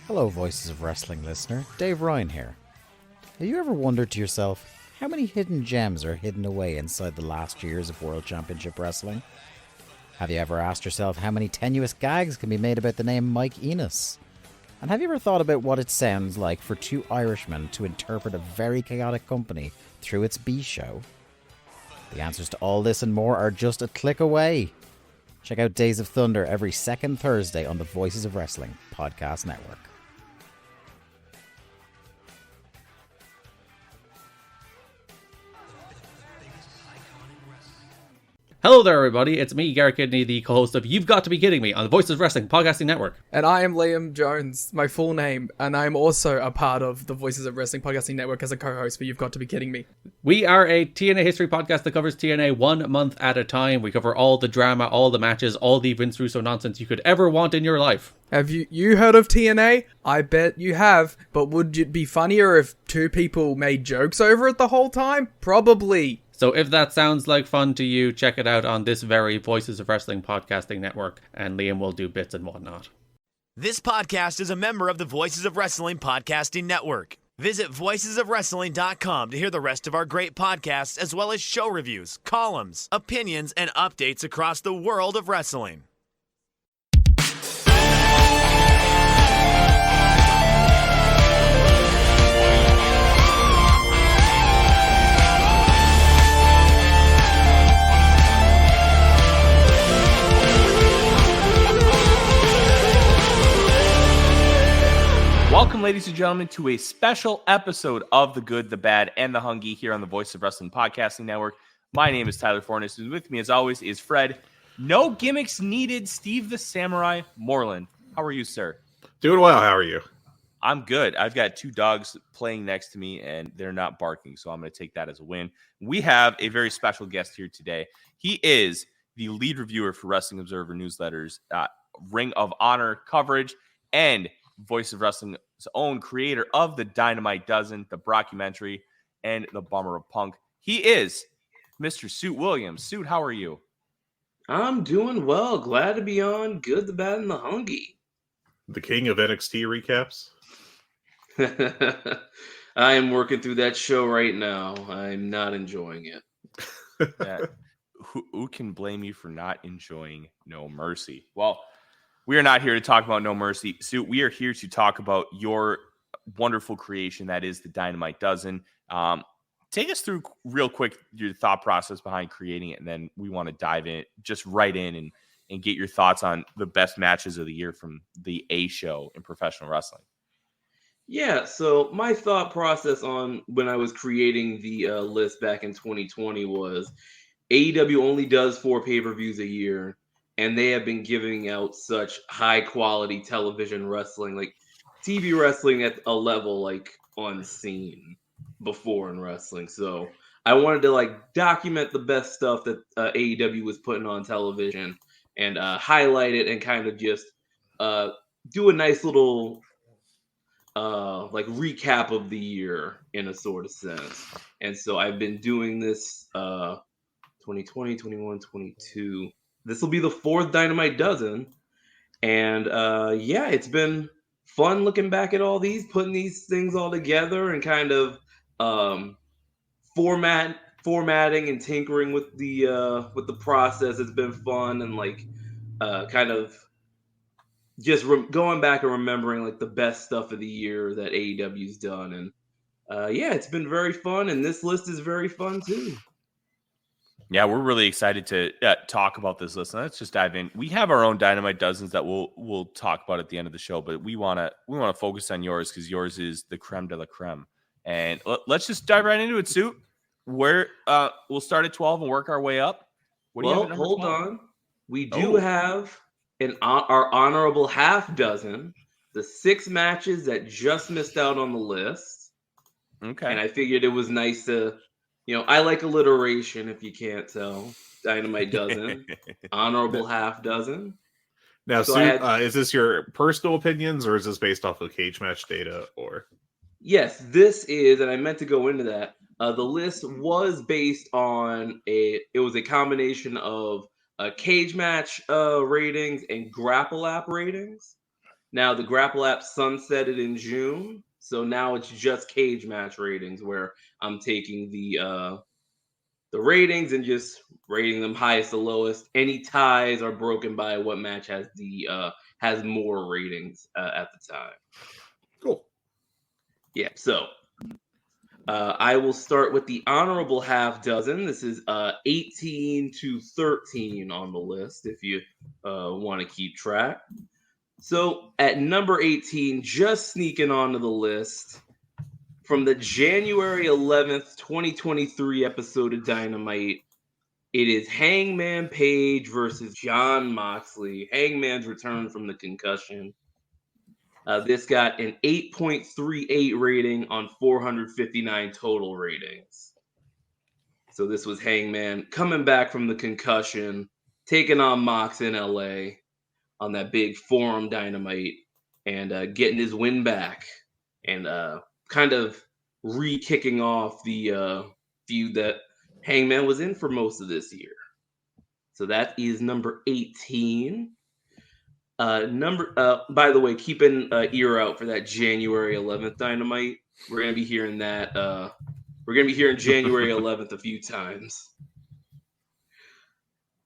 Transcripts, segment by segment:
Hello, Voices of Wrestling listener. Dave Ryan here. Have you ever wondered to yourself how many hidden gems are hidden away inside the last years of World Championship Wrestling? Have you ever asked yourself how many tenuous gags can be made about the name Mike Enos? And have you ever thought about what it sounds like for two Irishmen to interpret a very chaotic company through its B show? The answers to all this and more are just a click away. Check out Days of Thunder every second Thursday on the Voices of Wrestling podcast network. Hello there, everybody. It's me, Garrett Kidney, the co-host of You've Got to Be Kidding Me on the Voices of Wrestling Podcasting Network. And I am Liam Jones, my full name, and I'm also a part of the Voices of Wrestling Podcasting Network as a co-host for You've Got to Be Kidding Me. We are a TNA history podcast that covers TNA 1 month at a time. We cover all the drama, all the matches, all the Vince Russo nonsense you could ever want in your life. Have you heard of TNA? I bet you have, but would it be funnier if two people made jokes over it the whole time? Probably. So if that sounds like fun to you, check it out on this very Voices of Wrestling Podcasting Network, and Liam will do bits and whatnot. This podcast is a member of the Voices of Wrestling Podcasting Network. Visit voicesofwrestling.com to hear the rest of our great podcasts, as well as show reviews, columns, opinions, and updates across the world of wrestling. Welcome, ladies and gentlemen, to a special episode of The Good, the Bad, and the Hungee here on the Voice of Wrestling Podcasting Network. My name is Tyler Fornes, and with me, as always, is Fred. No gimmicks needed, Steve the Samurai Moreland. How are you, sir? Doing well. How are you? I'm good. I've got two dogs playing next to me, and they're not barking, so I'm going to take that as a win. We have a very special guest here today. He is the lead reviewer for Wrestling Observer Newsletter's Ring of Honor coverage, and Voice of Wrestling's own creator of the Dynamite Dozen, the Brockumentary, and the Bummer of Punk. He is Mr. Suit Williams. Suit, how are you? I'm doing well. Glad to be on Good, the Bad, and the Hungee. The king of NXT recaps. I am working through that show right now. I'm not enjoying it. Who can blame you for not enjoying No Mercy? Well, we are not here to talk about No Mercy. Suit, we are here to talk about your wonderful creation that is the Dynamite Dozen. Take us through real quick your thought process behind creating it, and then we want to dive in, just right in and get your thoughts on the best matches of the year from the A show in professional wrestling. Yeah, so my thought process on when I was creating the list back in 2020 was AEW only does 4 pay-per-views a year. And they have been giving out such high quality television wrestling, like TV wrestling at a level like unseen before in wrestling. So I wanted to document the best stuff that AEW was putting on television and highlight it and kind of just do a nice little recap of the year in a sort of sense. And so I've been doing this 2020, 21, 22. This will be the 4th Dynamite Dozen. And it's been fun looking back at all these, putting these things all together and kind of formatting and tinkering with the process. It's been fun and kind of just going back and remembering the best stuff of the year that AEW's done. And it's been very fun. And this list is very fun too. Yeah, we're really excited to talk about this list. Let's just dive in. We have our own Dynamite Dozens that we'll talk about at the end of the show, but we want to focus on yours because yours is the creme de la creme. And let's just dive right into it, Suit. Where we'll start at 12 and work our way up. Hold 12? On. We do have our honorable half dozen, the 6 matches that just missed out on the list. Okay. And I figured it was nice to. I like alliteration, if you can't tell. Dynamite Dozen, honorable half dozen. Now, so is this your personal opinions, or is this based off of cage match data? Or yes, this is, and I meant to go into that. The list was based on it was a combination of cage match ratings and grapple app ratings. Now the Grapple app sunsetted in June, so now it's just cage match ratings where I'm taking the ratings and just rating them highest to lowest. Any ties are broken by what match has has more ratings at the time. Cool. Yeah, so I will start with the honorable half dozen. This is 18 to 13 on the list if you want to keep track. So at number 18, just sneaking onto the list from the January 11th, 2023 episode of Dynamite, it is Hangman Page versus Jon Moxley. Hangman's return from the concussion. This got an 8.38 rating on 459 total ratings. So this was Hangman coming back from the concussion, taking on Mox in LA on that big Forum Dynamite and getting his win back and kind of re-kicking off the feud that Hangman was in for most of this year. So that is number 18. By the way, keep an ear out for that January 11th Dynamite. We're gonna be hearing that. We're gonna be hearing January 11th a few times.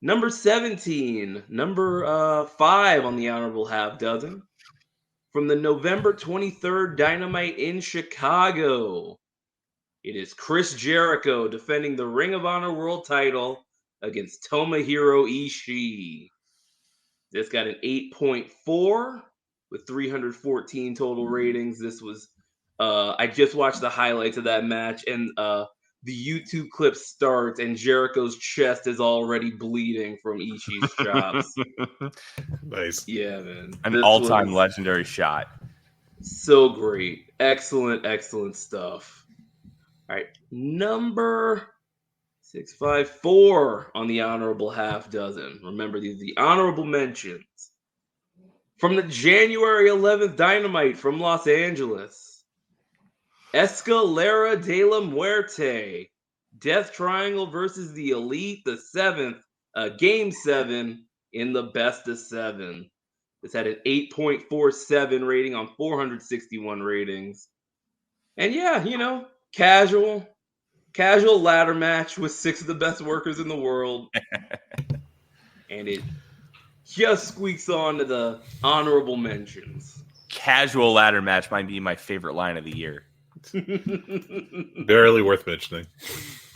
Number 17, number 5 on the honorable half dozen, from the November 23rd Dynamite in Chicago. It is Chris Jericho defending the Ring of Honor World Title against Tomohiro Ishii. This got an 8.4 with 314 total ratings. This was, I just watched the highlights of that match, and the YouTube clip starts, and Jericho's chest is already bleeding from Ishii's chops. Nice. Yeah, man. An all-time legendary shot. So great. Excellent, excellent stuff. All right. Number 654 on the honorable half dozen. Remember, these are the honorable mentions. From the January 11th Dynamite from Los Angeles, Escalera de la Muerte, Death Triangle versus the Elite, the 7th, Game 7 in the best of 7. This had an 8.47 rating on 461 ratings. And yeah, you know, casual ladder match with 6 of the best workers in the world. And it just squeaks on to the honorable mentions. Casual ladder match might be my favorite line of the year. Barely worth mentioning.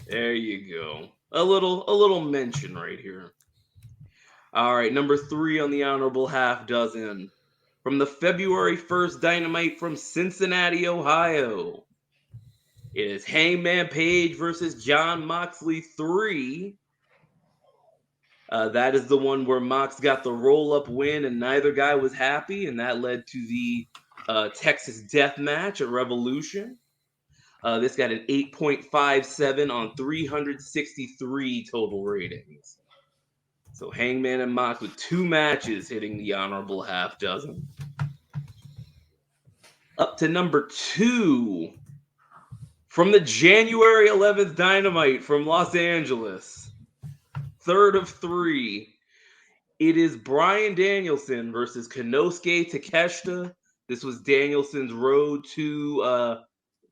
There you go. A little mention right here. All right, number 3 on the honorable half dozen. From the February 1st Dynamite from Cincinnati, Ohio. It is Hangman Page versus Jon Moxley 3. That is the one where Mox got the roll-up win and neither guy was happy, and that led to the Texas Death Match at Revolution. This got an 8.57 on 363 total ratings. So Hangman and Mox with 2 matches hitting the honorable half dozen. Up to number 2. From the January 11th Dynamite from Los Angeles, 3rd of 3, it is Bryan Danielson versus Konosuke Takeshita. This was Danielson's road to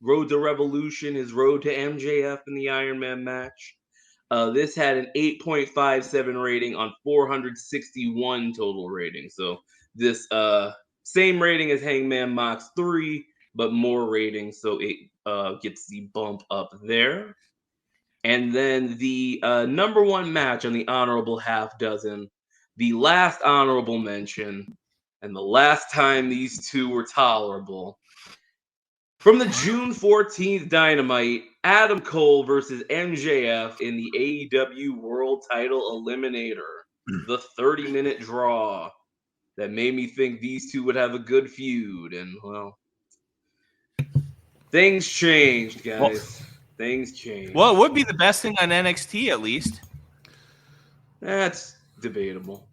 Revolution, his road to MJF in the Iron Man match. This had an 8.57 rating on 461 total ratings. So this same rating as Hangman Mox 3, but more ratings, so it gets the bump up there. And then the number 1 match on the honorable half dozen, the last honorable mention, and the last time these two were tolerable. From the June 14th Dynamite, Adam Cole versus MJF in the AEW World Title Eliminator. The 30-minute draw that made me think these two would have a good feud. And, well, things changed, guys. Things changed. Well, it would be the best thing on NXT, at least. That's debatable.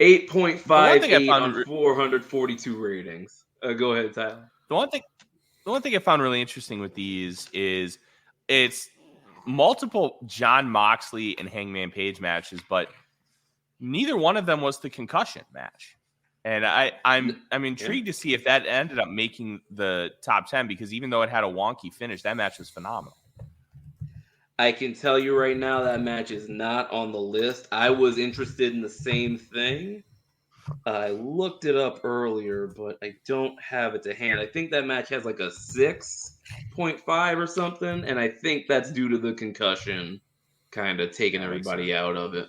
8.58 on 442 ratings. Go ahead, Tyler. The one thing I found really interesting with these is it's multiple Jon Moxley and Hangman Page matches, but neither one of them was the concussion match. And I'm intrigued to see if that ended up making the top 10, because even though it had a wonky finish, that match was phenomenal. I can tell you right now that match is not on the list. I was interested in the same thing. I looked it up earlier, but I don't have it to hand. I think that match has like a 6.5 or something, and I think that's due to the concussion kind of taking everybody out of it.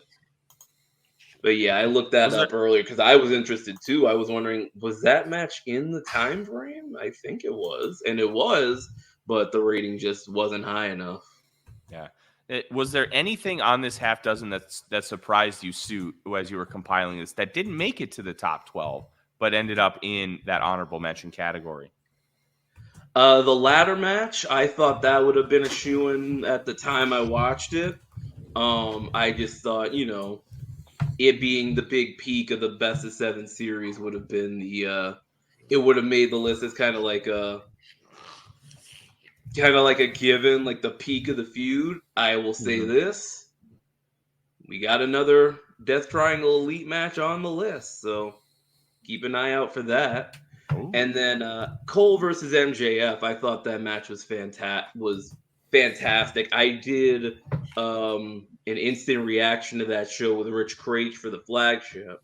But yeah, I looked that up earlier because I was interested too. I was wondering, was that match in the time frame? I think it was, and it was, but the rating just wasn't high enough. Yeah. Was there anything on this half dozen that surprised you, Sue, as you were compiling this, that didn't make it to the top 12, but ended up in that honorable mention category? The ladder match, I thought that would have been a shoo-in at the time I watched it. I just thought, it being the big peak of the best of 7 series would have been it would have made the list as kind of like a given, like the peak of the feud. I will say this. We got another Death Triangle Elite match on the list, so keep an eye out for that. Ooh. And then Cole versus MJF, I thought that match was fantastic. I did an instant reaction to that show with Rich Craich for the flagship.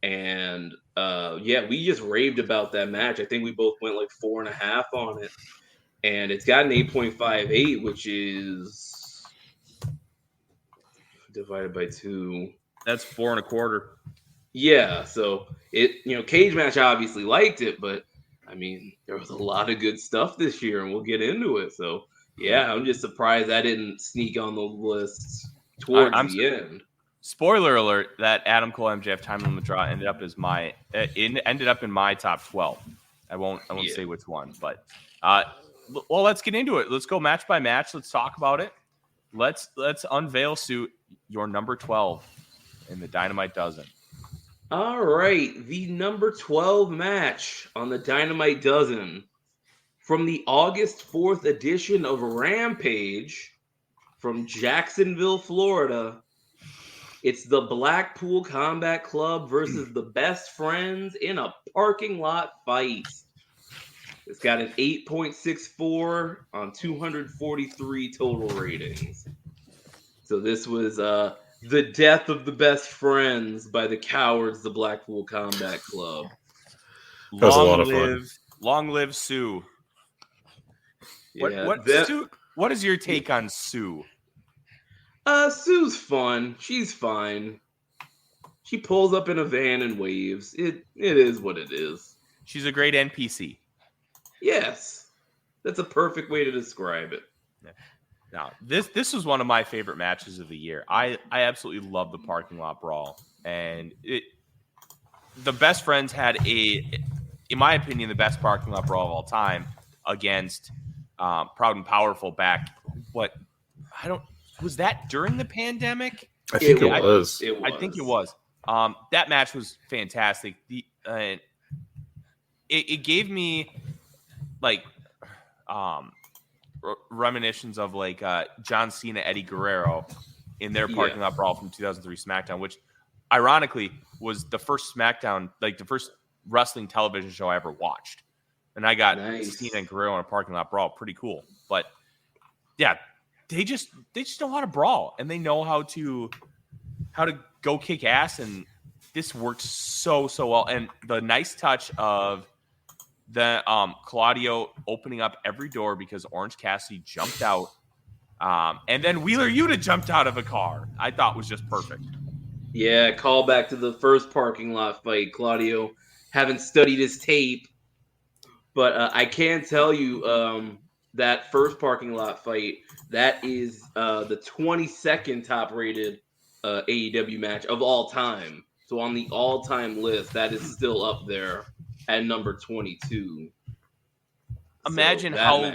And we just raved about that match. I think we both went like 4.5 on it. And it's got an 8.58, which is divided by 2. That's 4.25. Yeah, so Cage Match obviously liked it, but I mean, there was a lot of good stuff this year, and we'll get into it. So yeah, I'm just surprised I didn't sneak on the list towards the end. Spoiler alert: that Adam Cole MJF time limit draw ended up in my top 12. I won't say which one, but well, let's get into it. Let's go match by match. Let's talk about it. Let's unveil, Sue, your number 12 in the Dynamite Dozen. All right, the number 12 match on the Dynamite Dozen from the August 4th edition of Rampage from Jacksonville, Florida. It's the Blackpool Combat Club versus the Best Friends in a parking lot fight. It's got an 8.64 on 243 total ratings. So this was the death of the Best Friends by the cowards, the Blackpool Combat Club. That was a lot of fun. Long live Sue. Sue, what is your take on Sue? Sue's fun. She's fine. She pulls up in a van and waves. It is what it is. She's a great NPC. Yes. That's a perfect way to describe it. Yeah. Now, this was one of my favorite matches of the year. I absolutely love the parking lot brawl. And the Best Friends had in my opinion, the best parking lot brawl of all time against Proud and Powerful back. Was that during the pandemic? I think it was. I think it was. That match was fantastic. It gave me like reminiscence of like John Cena, Eddie Guerrero in their parking lot brawl from 2003 SmackDown, which ironically was the first SmackDown, like the first wrestling television show I ever watched. And I got Cena and Guerrero in a parking lot brawl. Pretty cool. But yeah, they just know how to brawl, and they know how to go kick ass, and this worked so well. And the nice touch of the Claudio opening up every door because Orange Cassidy jumped out, and then Wheeler Yuta jumped out of a car, I thought was just perfect. Yeah, call back to the first parking lot fight. Claudio haven't studied his tape, but I can tell you that first parking lot fight, that is the 22nd top-rated AEW match of all time. So on the all-time list, that is still up there at number 22. Imagine how,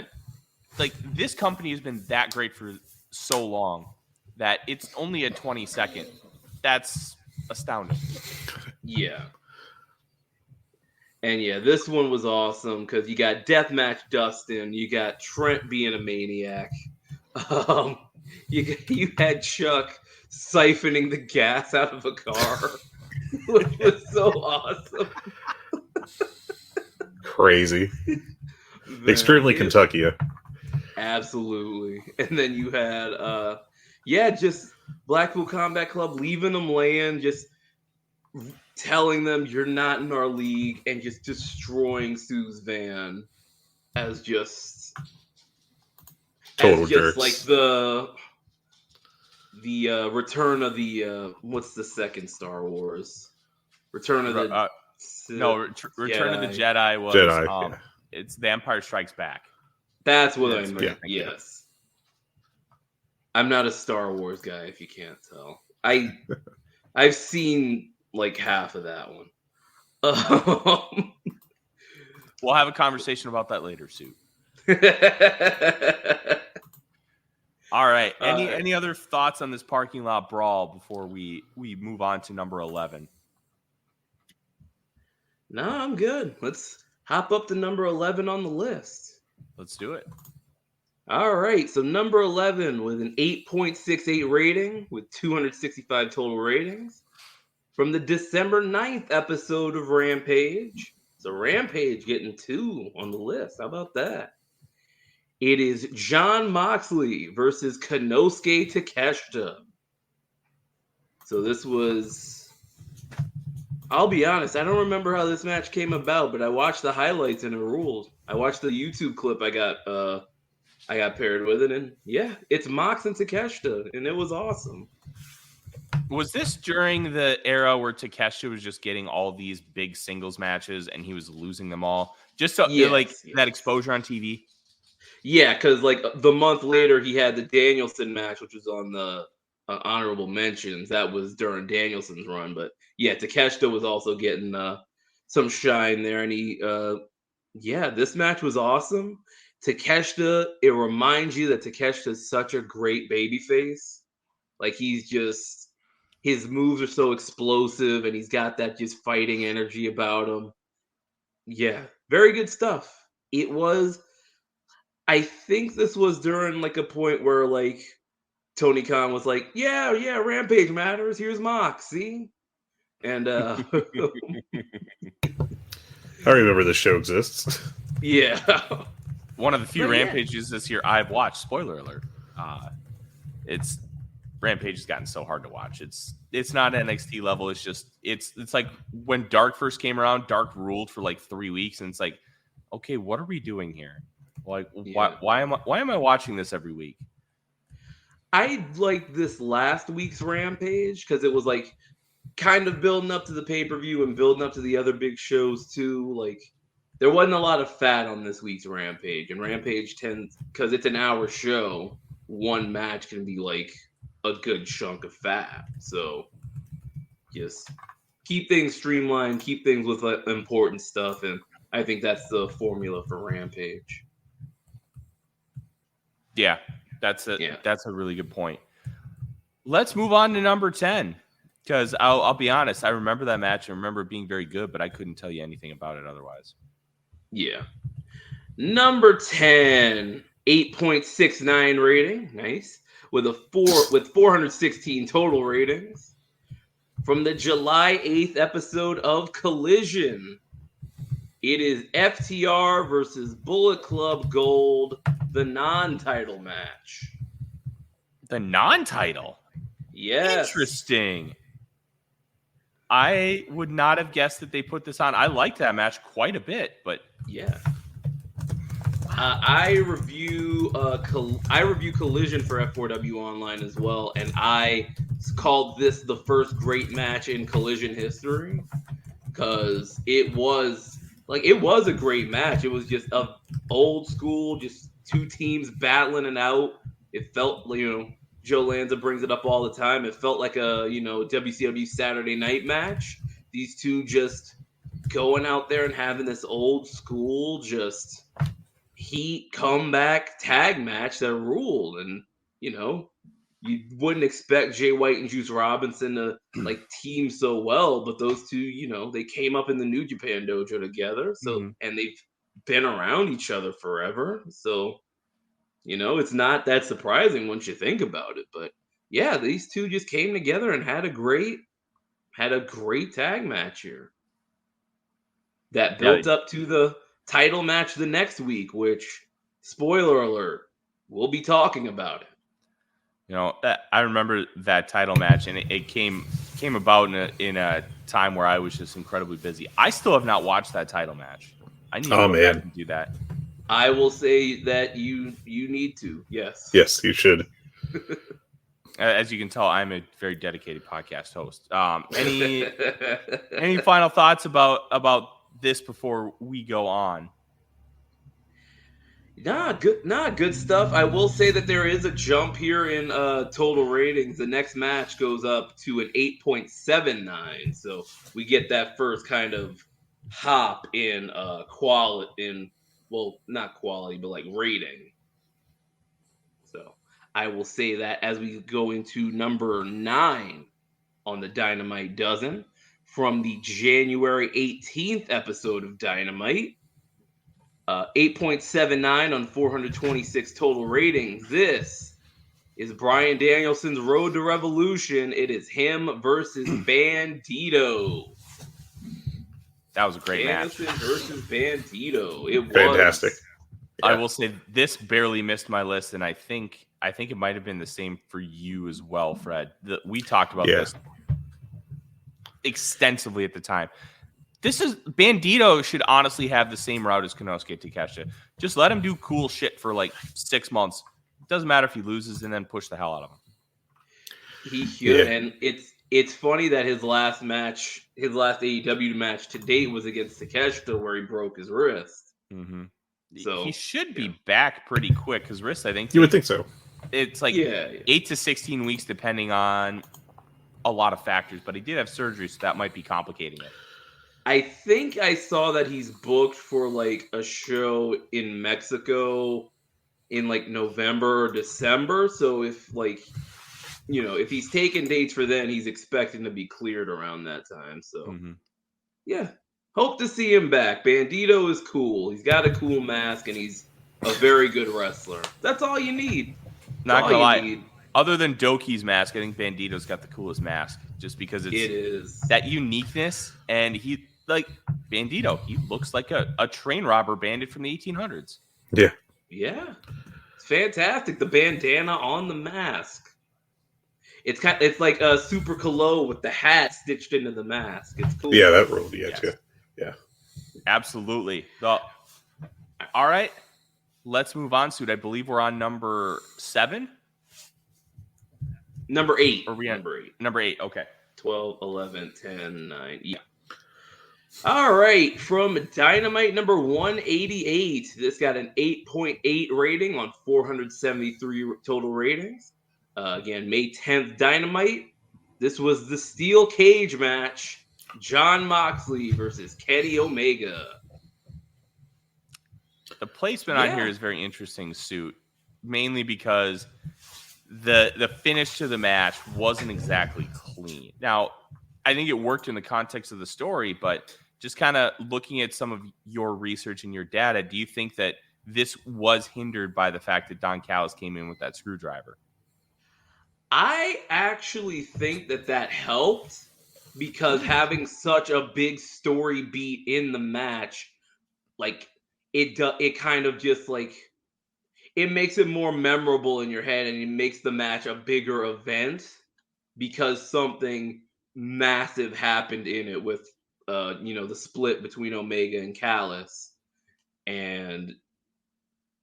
like, this company has been that great for so long that it's only a 22nd. That's astounding. Yeah. And yeah, this one was awesome because you got Deathmatch Dustin, you got Trent being a maniac, you had Chuck siphoning the gas out of a car, which was so awesome. Crazy. Man, Extremely Kentucky. Absolutely. And then you had just Blackpool Combat Club leaving them laying, just telling them you're not in our league, and just destroying Sue's van as just total jerks. like the return of the what's the second Star Wars? Return of the Return of the Jedi was Jedi. It's The Empire Strikes Back. That's what I meant. Yes. I'm not a Star Wars guy, if you can't tell. I've seen like half of that one. We'll have a conversation about that later, Sue. All right. Any other thoughts on this parking lot brawl before we move on to number 11? No, I'm good. Let's hop up to number 11 on the list. Let's do it. All right. So number 11 with an 8.68 rating with 265 total ratings from the December 9th episode of Rampage. So Rampage getting 2 on the list. How about that? It is Jon Moxley versus Konosuke Takeshita. So this was... I'll be honest, I don't remember how this match came about, but I watched the highlights and it ruled. I watched the YouTube clip I got paired with it, and yeah, it's Mox and Takeshita, and it was awesome. Was this during the era where Takeshita was just getting all these big singles matches and he was losing them all? Just so that exposure on TV? Yeah, because like the month later he had the Danielson match, which was on the honorable mentions. That was during Danielson's run, but yeah, Takeshita was also getting some shine there, and he this match was awesome. Takeshita, it reminds you that Takeshita is such a great babyface. Like his moves are so explosive, and he's got that just fighting energy about him. Yeah, very good stuff. It was, I think this was during like a point where like Tony Khan was like, yeah, Rampage matters. Here's Mox, see? And I remember this show exists. Yeah. One of the few Rampages this year I've watched. Spoiler alert. It's Rampage has gotten so hard to watch. It's not NXT level. It's just it's like when Dark first came around, Dark ruled for like 3 weeks, and it's like, okay, what are we doing here? Like, why am I watching this every week? I liked this last week's Rampage because it was like kind of building up to the pay-per-view and building up to the other big shows too. Like there wasn't a lot of fat on this week's Rampage, and Rampage tends, because it's an hour show, one match can be like a good chunk of fat. So just keep things streamlined, keep things with important stuff, and I think that's the formula for Rampage. Yeah, that's a really good point. Let's move on to number 10, because I'll be honest, I remember that match. I remember it being very good, but I couldn't tell you anything about it otherwise. Yeah. Number 10, 8.69 rating. Nice. With 416 total ratings. From the July 8th episode of Collision. It is FTR versus Bullet Club Gold, the non-title match. The non-title? Yes. Interesting. I would not have guessed that they put this on. I liked that match quite a bit, but yeah. I review Collision for F4W Online as well, and I called this the first great match in Collision history because it was a great match. It was just a old school, just two teams battling it out. It felt, Joe Lanza brings it up all the time. It felt like a, WCW Saturday night match. These two just going out there and having this old school, just heat comeback tag match that ruled. And, you wouldn't expect Jay White and Juice Robinson to team so well, but those two, they came up in the New Japan dojo together. So, and they've been around each other forever. So, it's not that surprising once you think about it, but yeah, these two just came together and had a great tag match here that built up to the title match the next week, which, spoiler alert, we'll be talking about it. You know, I remember that title match, and it came about in a time where I was just incredibly busy. I still have not watched that title match. I need to go back and do that. I will say that you need to. Yes. Yes, you should. As you can tell, I'm a very dedicated podcast host. Any final thoughts about this before we go on? Good stuff. I will say that there is a jump here in total ratings. The next match goes up to an 8.79, so we get that first kind of hop in quality, not quality, but like rating. So I will say that as we go into number 9 on the Dynamite Dozen from the January 18th episode of Dynamite. 8.79 on 426 total ratings. This is Bryan Danielson's Road to Revolution. It is him versus Bandito. That was a great match. Danielson versus Bandito. It was fantastic. I will say this barely missed my list, and I think it might have been the same for you as well, Fred. We talked about this extensively at the time. Bandito should honestly have the same route as Konosuke Takeshita. Just let him do cool shit for like 6 months. It doesn't matter if he loses, and then push the hell out of him. He should, and it's funny that his last AEW match to date was against Takeshita, where he broke his wrist. Mm-hmm. So he should be back pretty quick. His wrist, I think, you would think so. It's like 8 to 16 weeks, depending on a lot of factors. But he did have surgery, so that might be complicating it. I think I saw that he's booked for like a show in Mexico in like November or December. So if if he's taking dates for then, he's expecting to be cleared around that time. So yeah, hope to see him back. Bandito is cool. He's got a cool mask and he's a very good wrestler. That's all you need. Not gonna lie. Other than Doki's mask, I think Bandito's got the coolest mask just because it is that uniqueness. And he, like Bandito, he looks like a train robber bandit from the 1800s. Yeah. Yeah. It's fantastic. The bandana on the mask. It's like a Super Colo with the hat stitched into the mask. It's cool. Yeah, that rolled the edge. Yeah. Absolutely. All right. Let's move on, Suit. I believe we're on number 7. Number 8. Are we on number 8? Okay. 12, 11, 10, 9. Yeah. All right. From Dynamite number 188. This got an 8.8 rating on 473 total ratings. Again, May 10th Dynamite. This was the steel cage match. Jon Moxley versus Kenny Omega. The placement on here is very interesting, Suit. Mainly because the finish to the match wasn't exactly clean. Now, I think it worked in the context of the story, but just kind of looking at some of your research and your data, do you think that this was hindered by the fact that Don Callis came in with that screwdriver? I actually think that helped because having such a big story beat in the match, like it kind of just like it makes it more memorable in your head and it makes the match a bigger event because something massive happened in it with the split between Omega and Callis. And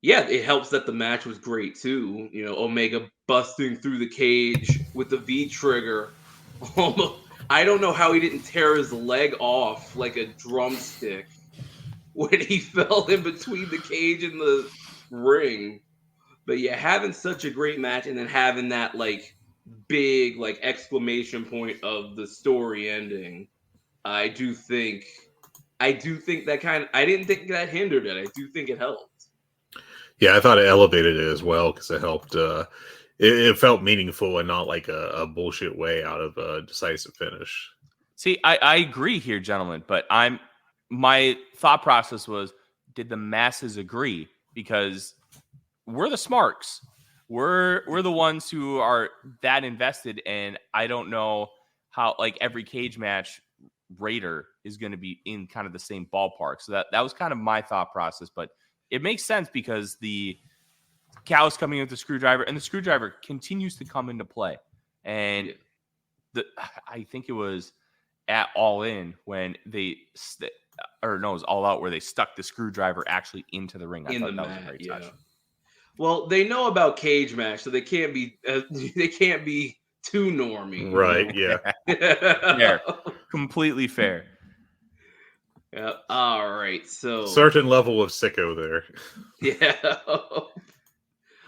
yeah, it helps that the match was great too. Omega busting through the cage with the V trigger. I don't know how he didn't tear his leg off like a drumstick when he fell in between the cage and the ring. But yeah, having such a great match and then having that like big like exclamation point of the story ending, I do think that I didn't think that hindered it. I do think it helped. Yeah, I thought it elevated it as well because it helped. It felt meaningful and not like a bullshit way out of a decisive finish. See, I agree here, gentlemen, but my thought process was, did the masses agree? Because we're the smarks. we're the ones who are that invested, and I don't know how like every cage match rater is going to be in kind of the same ballpark. So that was kind of my thought process, but it makes sense because the cow's coming in with the screwdriver, and the screwdriver continues to come into play. And I think it was at All In when it was All Out where they stuck the screwdriver actually into the ring. I thought that was a great touch. Well, they know about cage match, so they can't be too normy, right? You know? Yeah, Fair. Completely fair. Yeah. All right. So certain level of sicko there. yeah.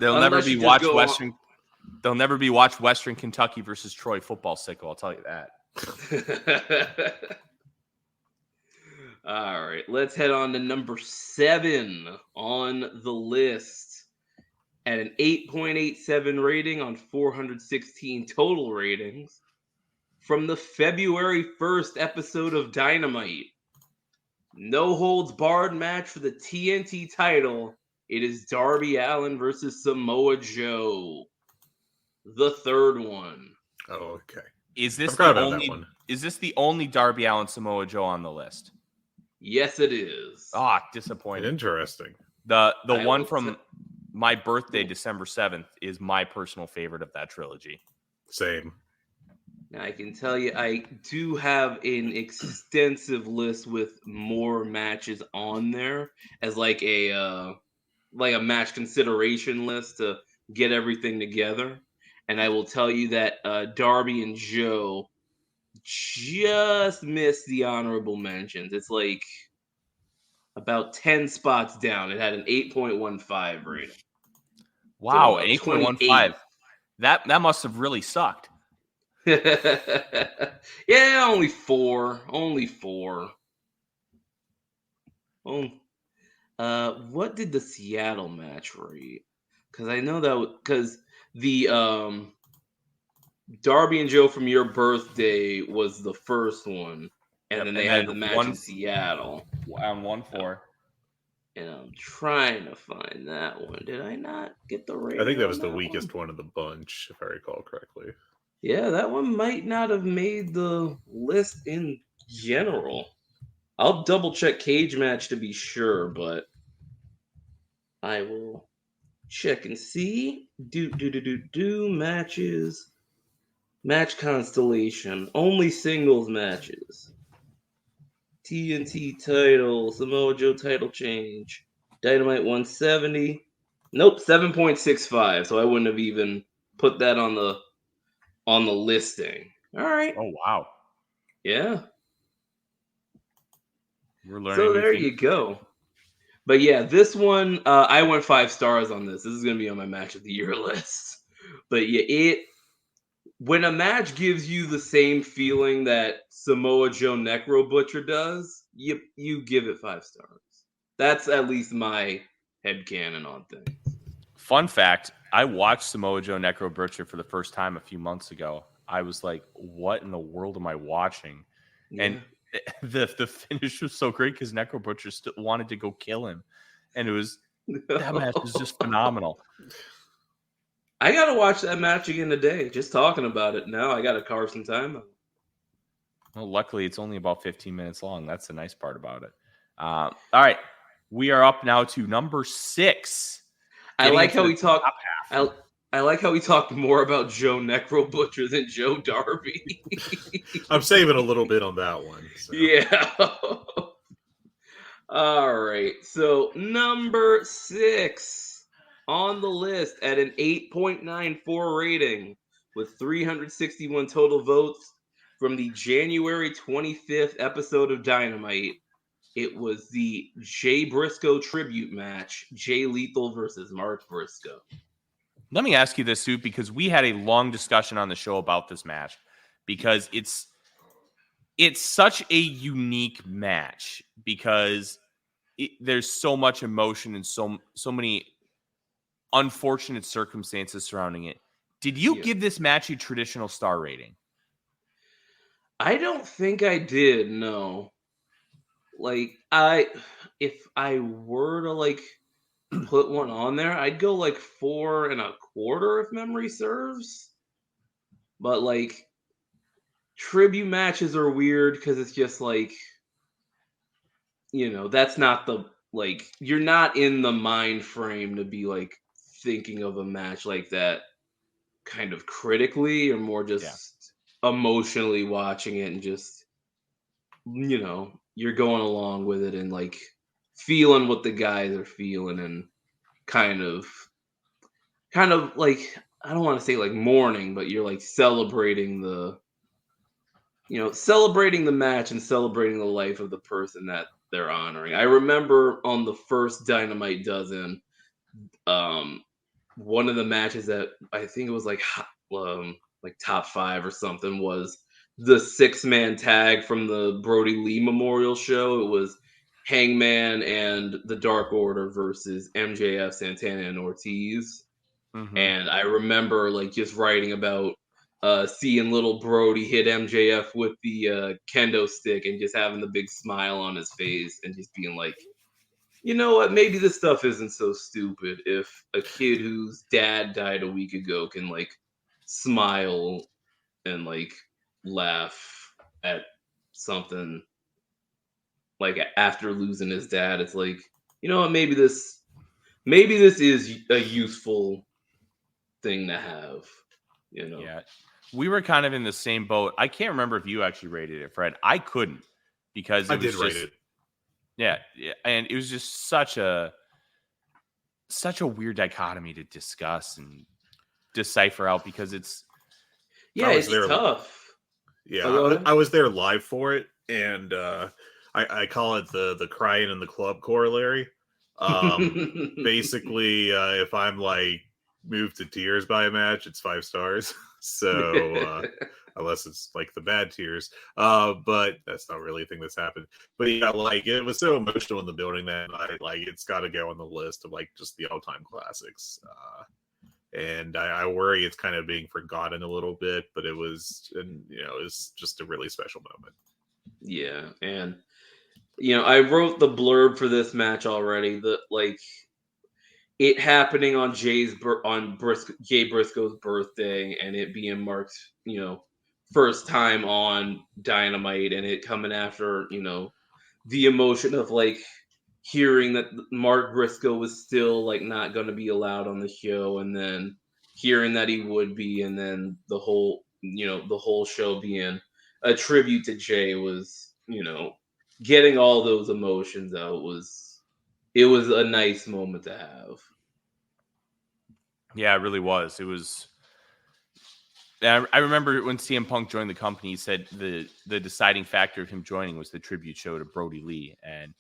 They'll never be watch Western. They'll never be watch Western Kentucky versus Troy football sicko. I'll tell you that. All right, let's head on to number 7 on the list at an 8.87 rating on 416 total ratings from the February 1st episode of Dynamite. No holds barred match for the TNT title. It is Darby Allin versus Samoa Joe. The third one. Oh, okay. Is this that the only Darby Allin Samoa Joe on the list? Yes, it is. Disappointing. Interesting. The one from my birthday, December 7th, is my personal favorite of that trilogy. Same. Now, I can tell you, I do have an extensive list with more matches on there as like a match consideration list to get everything together. And I will tell you that Darby and Joe just missed the honorable mentions. It's like about 10 spots down. It had an 8.15 rating. Wow, So, 8.15. That must have really sucked. Yeah, only four. What did the Seattle match rate? Because I know that because the Darby and Joe from your birthday was the first one, and then they had the match in Seattle on 1-4. And I'm trying to find that one. Did I not get the rating? I think that was the weakest one of the bunch, if I recall correctly. Yeah, that one might not have made the list in general. I'll double check cage match to be sure, but I will check and see. Matches. Match constellation. Only singles matches. TNT title. Samoa Joe title change. Dynamite 170. Nope, 7.65. So I wouldn't have even put that on the listing. All right. Oh, wow. Yeah. We're learning. So there you go. But yeah, this one, I went 5 stars on this. This is going to be on my match of the year list. But yeah, when a match gives you the same feeling that Samoa Joe Necro Butcher does, you give it 5 stars. That's at least my headcanon on things. Fun fact, I watched Samoa Joe Necro Butcher for the first time a few months ago. I was like, what in the world am I watching? Yeah. And the finish was so great because Necro Butcher still wanted to go kill him. And that match was just phenomenal. I got to watch that match again today. Just talking about it now, I got to carve some time out. Well, luckily, it's only about 15 minutes long. That's the nice part about it. All right. We are up now to number 6. I like how we talk. I like how we talked more about Joe Necro Butcher than Joe Darby. I'm saving a little bit on that one. So. Yeah. All right. So number 6 on the list at an 8.94 rating with 361 total votes from the January 25th episode of Dynamite. It was the Jay Briscoe tribute match, Jay Lethal versus Mark Briscoe. Let me ask you this, Sue, because we had a long discussion on the show about this match because it's such a unique match because there's so much emotion and so many unfortunate circumstances surrounding it. Did you give this match a traditional star rating? I don't think I did, no. Like, if I were to, like, put one on there, I'd go, like, 4.25 order, if memory serves. But like tribute matches are weird because it's just like, that's not the like you're not in the mind frame to be like thinking of a match like that kind of critically, or more just emotionally watching it and just you're going along with it and like feeling what the guys are feeling and kind of like, I don't want to say like mourning, but you're like celebrating celebrating the match and celebrating the life of the person that they're honoring. I remember on the first Dynamite Dozen, one of the matches that I think it was like top 5 or something was the 6-man tag from the Brody Lee Memorial Show. It was Hangman and the Dark Order versus MJF, Santana, and Ortiz. Mhm. And I remember like just writing about seeing little Brody hit MJF with the kendo stick and just having the big smile on his face and just being like, you know what? Maybe this stuff isn't so stupid if a kid whose dad died a week ago can like smile and like laugh at something like after losing his dad. It's like, you know what? Maybe this is a useful thing to have, Yeah. We were kind of in the same boat. I can't remember if you actually rated it, Fred. I couldn't because I did rate it. Yeah, and it was just such a weird dichotomy to discuss and decipher out because it's it's tough. Yeah, I was there live for it, and I call it the crying in the club corollary. Basically, if I'm like moved to tears by a match, it's 5 stars. So unless it's like the bad tears, but that's not really a thing that's happened. But yeah, like it was so emotional in the building that night. Like it's got to go on the list of like just the all-time classics. And I worry it's kind of being forgotten a little bit, but it was, and it's just a really special moment. Yeah, and I wrote the blurb for this match already. That like it happening on Jay Briscoe's birthday, and it being Mark's first time on Dynamite, and it coming after the emotion of like hearing that Mark Briscoe was still like not going to be allowed on the show, and then hearing that he would be, and then the whole show being a tribute to Jay was getting all those emotions out it was a nice moment to have. Yeah, it really was. It was. I remember when CM Punk joined the company, he said the deciding factor of him joining was the tribute show to Brody Lee, and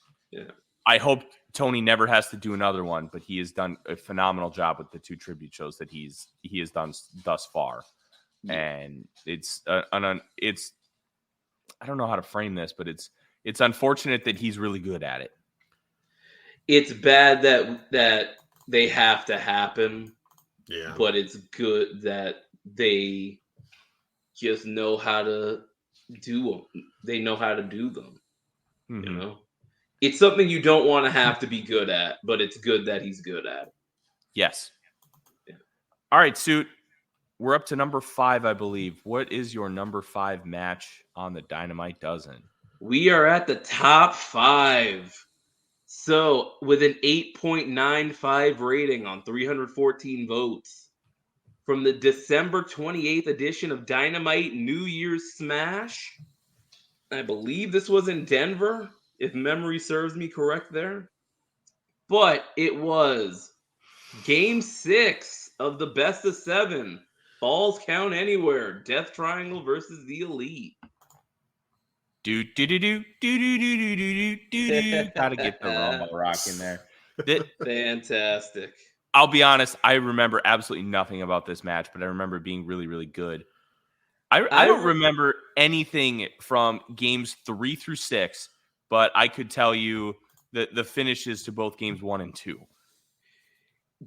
I hope Tony never has to do another one, but he has done a phenomenal job with the 2 tribute shows that he has done thus far, and it's I don't know how to frame this, but it's unfortunate that he's really good at it. It's bad that they have to happen. Yeah. But it's good that they just know how to do them. They know how to do them. Mm-hmm. It's something you don't want to have to be good at, but it's good that he's good at it. Yes. Yeah. All right, Suit. We're up to number 5, I believe. What is your number 5 match on the Dynamite Dozen? We are at the top 5. So, with an 8.95 rating on 314 votes, from the December 28th edition of Dynamite New Year's Smash, I believe this was in Denver, if memory serves me correct there. But it was Game 6 of the Best of 7, Falls Count Anywhere, Death Triangle versus the Elite. Do do do do do do do do do do. Gotta get the Rumble Rock in there. Fantastic. I'll be honest, I remember absolutely nothing about this match, but I remember it being really, really good. I don't remember anything from games 3 through 6, but I could tell you the finishes to both games 1 and 2.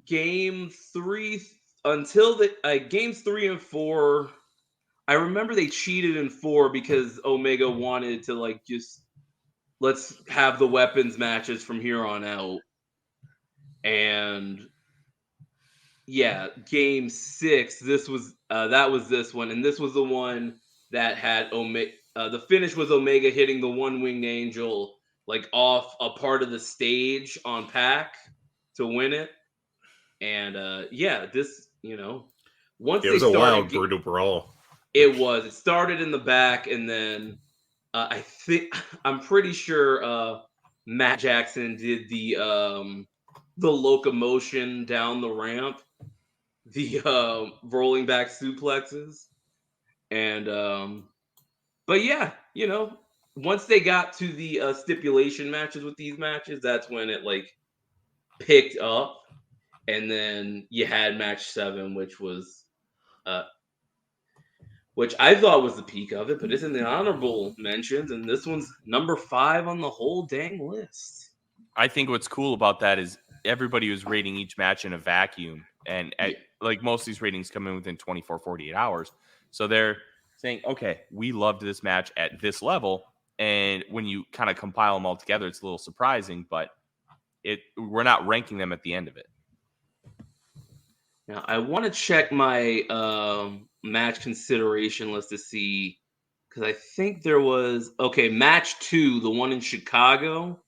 Game 3 until games 3 and 4. I remember they cheated in 4 because Omega wanted to like just let's have the weapons matches from here on out. And Yeah, game 6. This was that was this one, and this was the one that had Omega. The finish was Omega hitting the one winged angel like off a part of the stage on Pac to win it. And yeah, this once It they was a started, wild, brutal brawl. it started in the back, and then I'm pretty sure Matt Jackson did the locomotion down the ramp, the rolling back suplexes, and but yeah, once they got to the stipulation matches with these matches, that's when it like picked up, and then you had match 7, uh which I thought was the peak of it, but it's in the honorable mentions, and this one's number 5 on the whole dang list. I think what's cool about that is everybody was rating each match in a vacuum. And like most of these ratings come in within 24, 48 hours. So they're saying, okay, we loved this match at this level. And when you kind of compile them all together, it's a little surprising, but we're not ranking them at the end of it. Now, I want to check my match consideration list to see, because I think there was, match 2, the one in Chicago,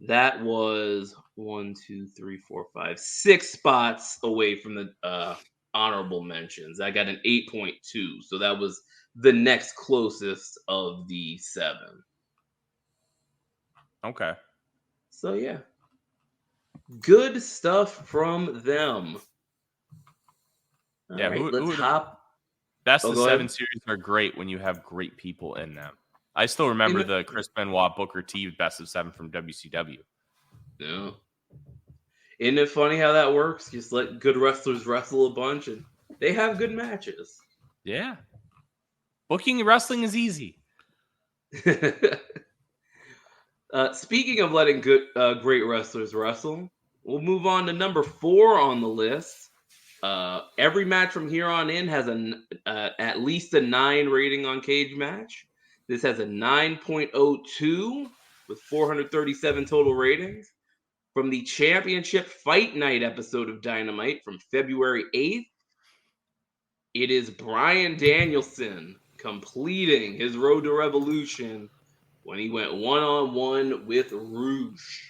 that was 1, 2, 3, 4, 5, 6 spots away from the honorable mentions. I got an 8.2, so that was the next closest of the 7. Okay. So yeah, good stuff from them. All Yeah, right, let's hop. Best of go 7 ahead. series are great when you have great people in them. I still remember the Chris Benoit Booker T best of 7 from WCW. Yeah. Isn't it funny how that works? Just let good wrestlers wrestle a bunch and they have good matches. Yeah. Booking and wrestling is easy. Speaking of letting great wrestlers wrestle, we'll move on to number 4 on the list. Every match from here on in has at least a 9 rating on Cage Match. This has a 9.02 with 437 total ratings. From the Championship Fight Night episode of Dynamite from February 8th, it is Bryan Danielson completing his road to revolution when he went one-on-one with Roosh.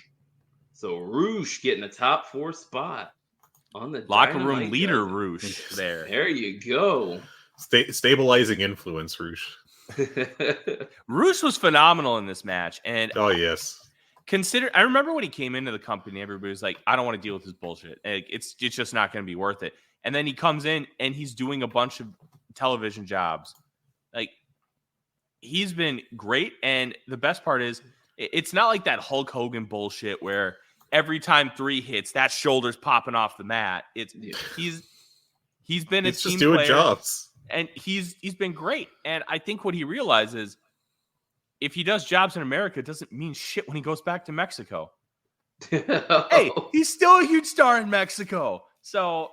So Roosh getting a top 4 spot on the locker Dynamite room leader Dozen. Roosh there. There you go. Stabilizing influence, Roosh. Roosh was phenomenal in this match. And oh, yes. I remember when he came into the company, everybody was like, I don't want to deal with this bullshit. It's just not going to be worth it. And then he comes in and he's doing a bunch of television jobs. Like, he's been great. And the best part is, it's not like that Hulk Hogan bullshit where every time 3 hits, that shoulder's popping off the mat. He's been a team just doing player, jobs. And he's been great. And I think what he realizes, if he does jobs in America, it doesn't mean shit when he goes back to Mexico. Hey, he's still a huge star in Mexico. So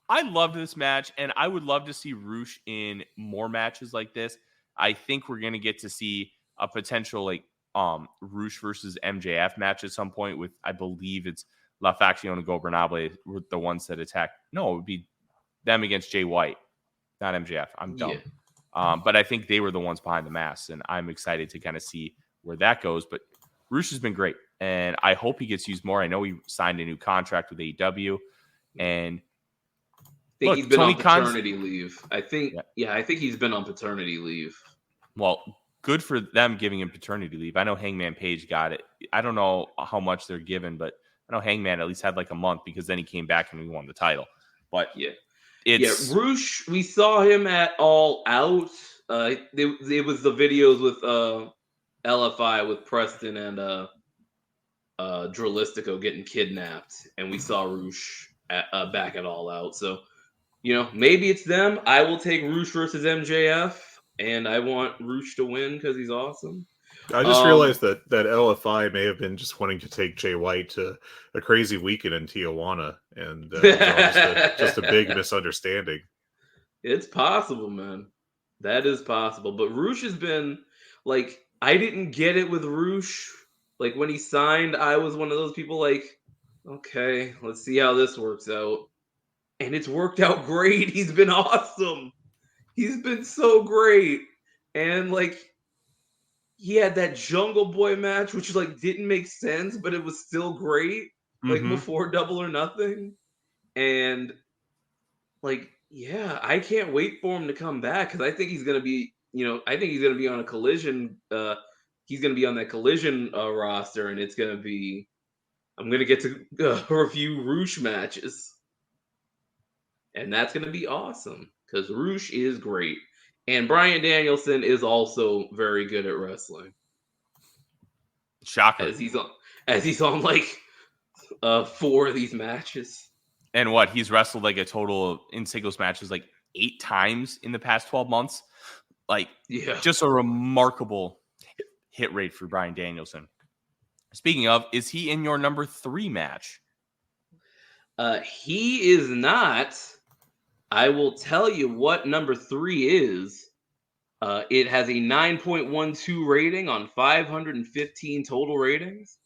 I loved this match, and I would love to see Roosh in more matches like this. I think we're going to get to see a potential Roosh versus MJF match at some point with, I believe it's La Facción Ingobernable with the ones that attack. No, it would be them against Jay White, not MJF. I'm dumb. Yeah. But I think they were the ones behind the masks, and I'm excited to kind of see where that goes. But Roosh has been great, and I hope he gets used more. I know he signed a new contract with AEW, and I think he's been on paternity leave. I think he's been on paternity leave. Well, good for them giving him paternity leave. I know Hangman Page got it. I don't know how much they're given, but I know Hangman at least had like a month because then he came back and we won the title. But Roosh, we saw him at All Out. It was the videos with LFI with Preston and Drolistico getting kidnapped, and we saw Roosh back at All Out. So, maybe it's them. I will take Roosh versus MJF, and I want Roosh to win because he's awesome. I just realized that LFI may have been just wanting to take Jay White to a crazy weekend in Tijuana, and just a big misunderstanding. It's possible, man. That is possible. But Roosh has been, I didn't get it with Roosh. When he signed, I was one of those people okay, let's see how this works out. And it's worked out great. He's been awesome. He's been so great. And like he had that Jungle Boy match, which like didn't make sense, but it was still great. Like Mhm. before Double or Nothing. And like, yeah, I can't wait for him to come back because I think he's gonna be, I think he's gonna be on a collision. He's gonna be on that collision roster, and it's gonna be. I'm gonna get to review Roosh matches, and that's gonna be awesome because Roosh is great, and Bryan Danielson is also very good at wrestling. Shocker. As he's on like 4 of these matches. And what? He's wrestled like a total of in singles matches like 8 times in the past 12 months. Like, Yeah. just a remarkable hit rate for Bryan Danielson. Speaking of, is he in your number 3 match? He is not. I will tell you what number 3 is. It has a 9.12 rating on 515 total ratings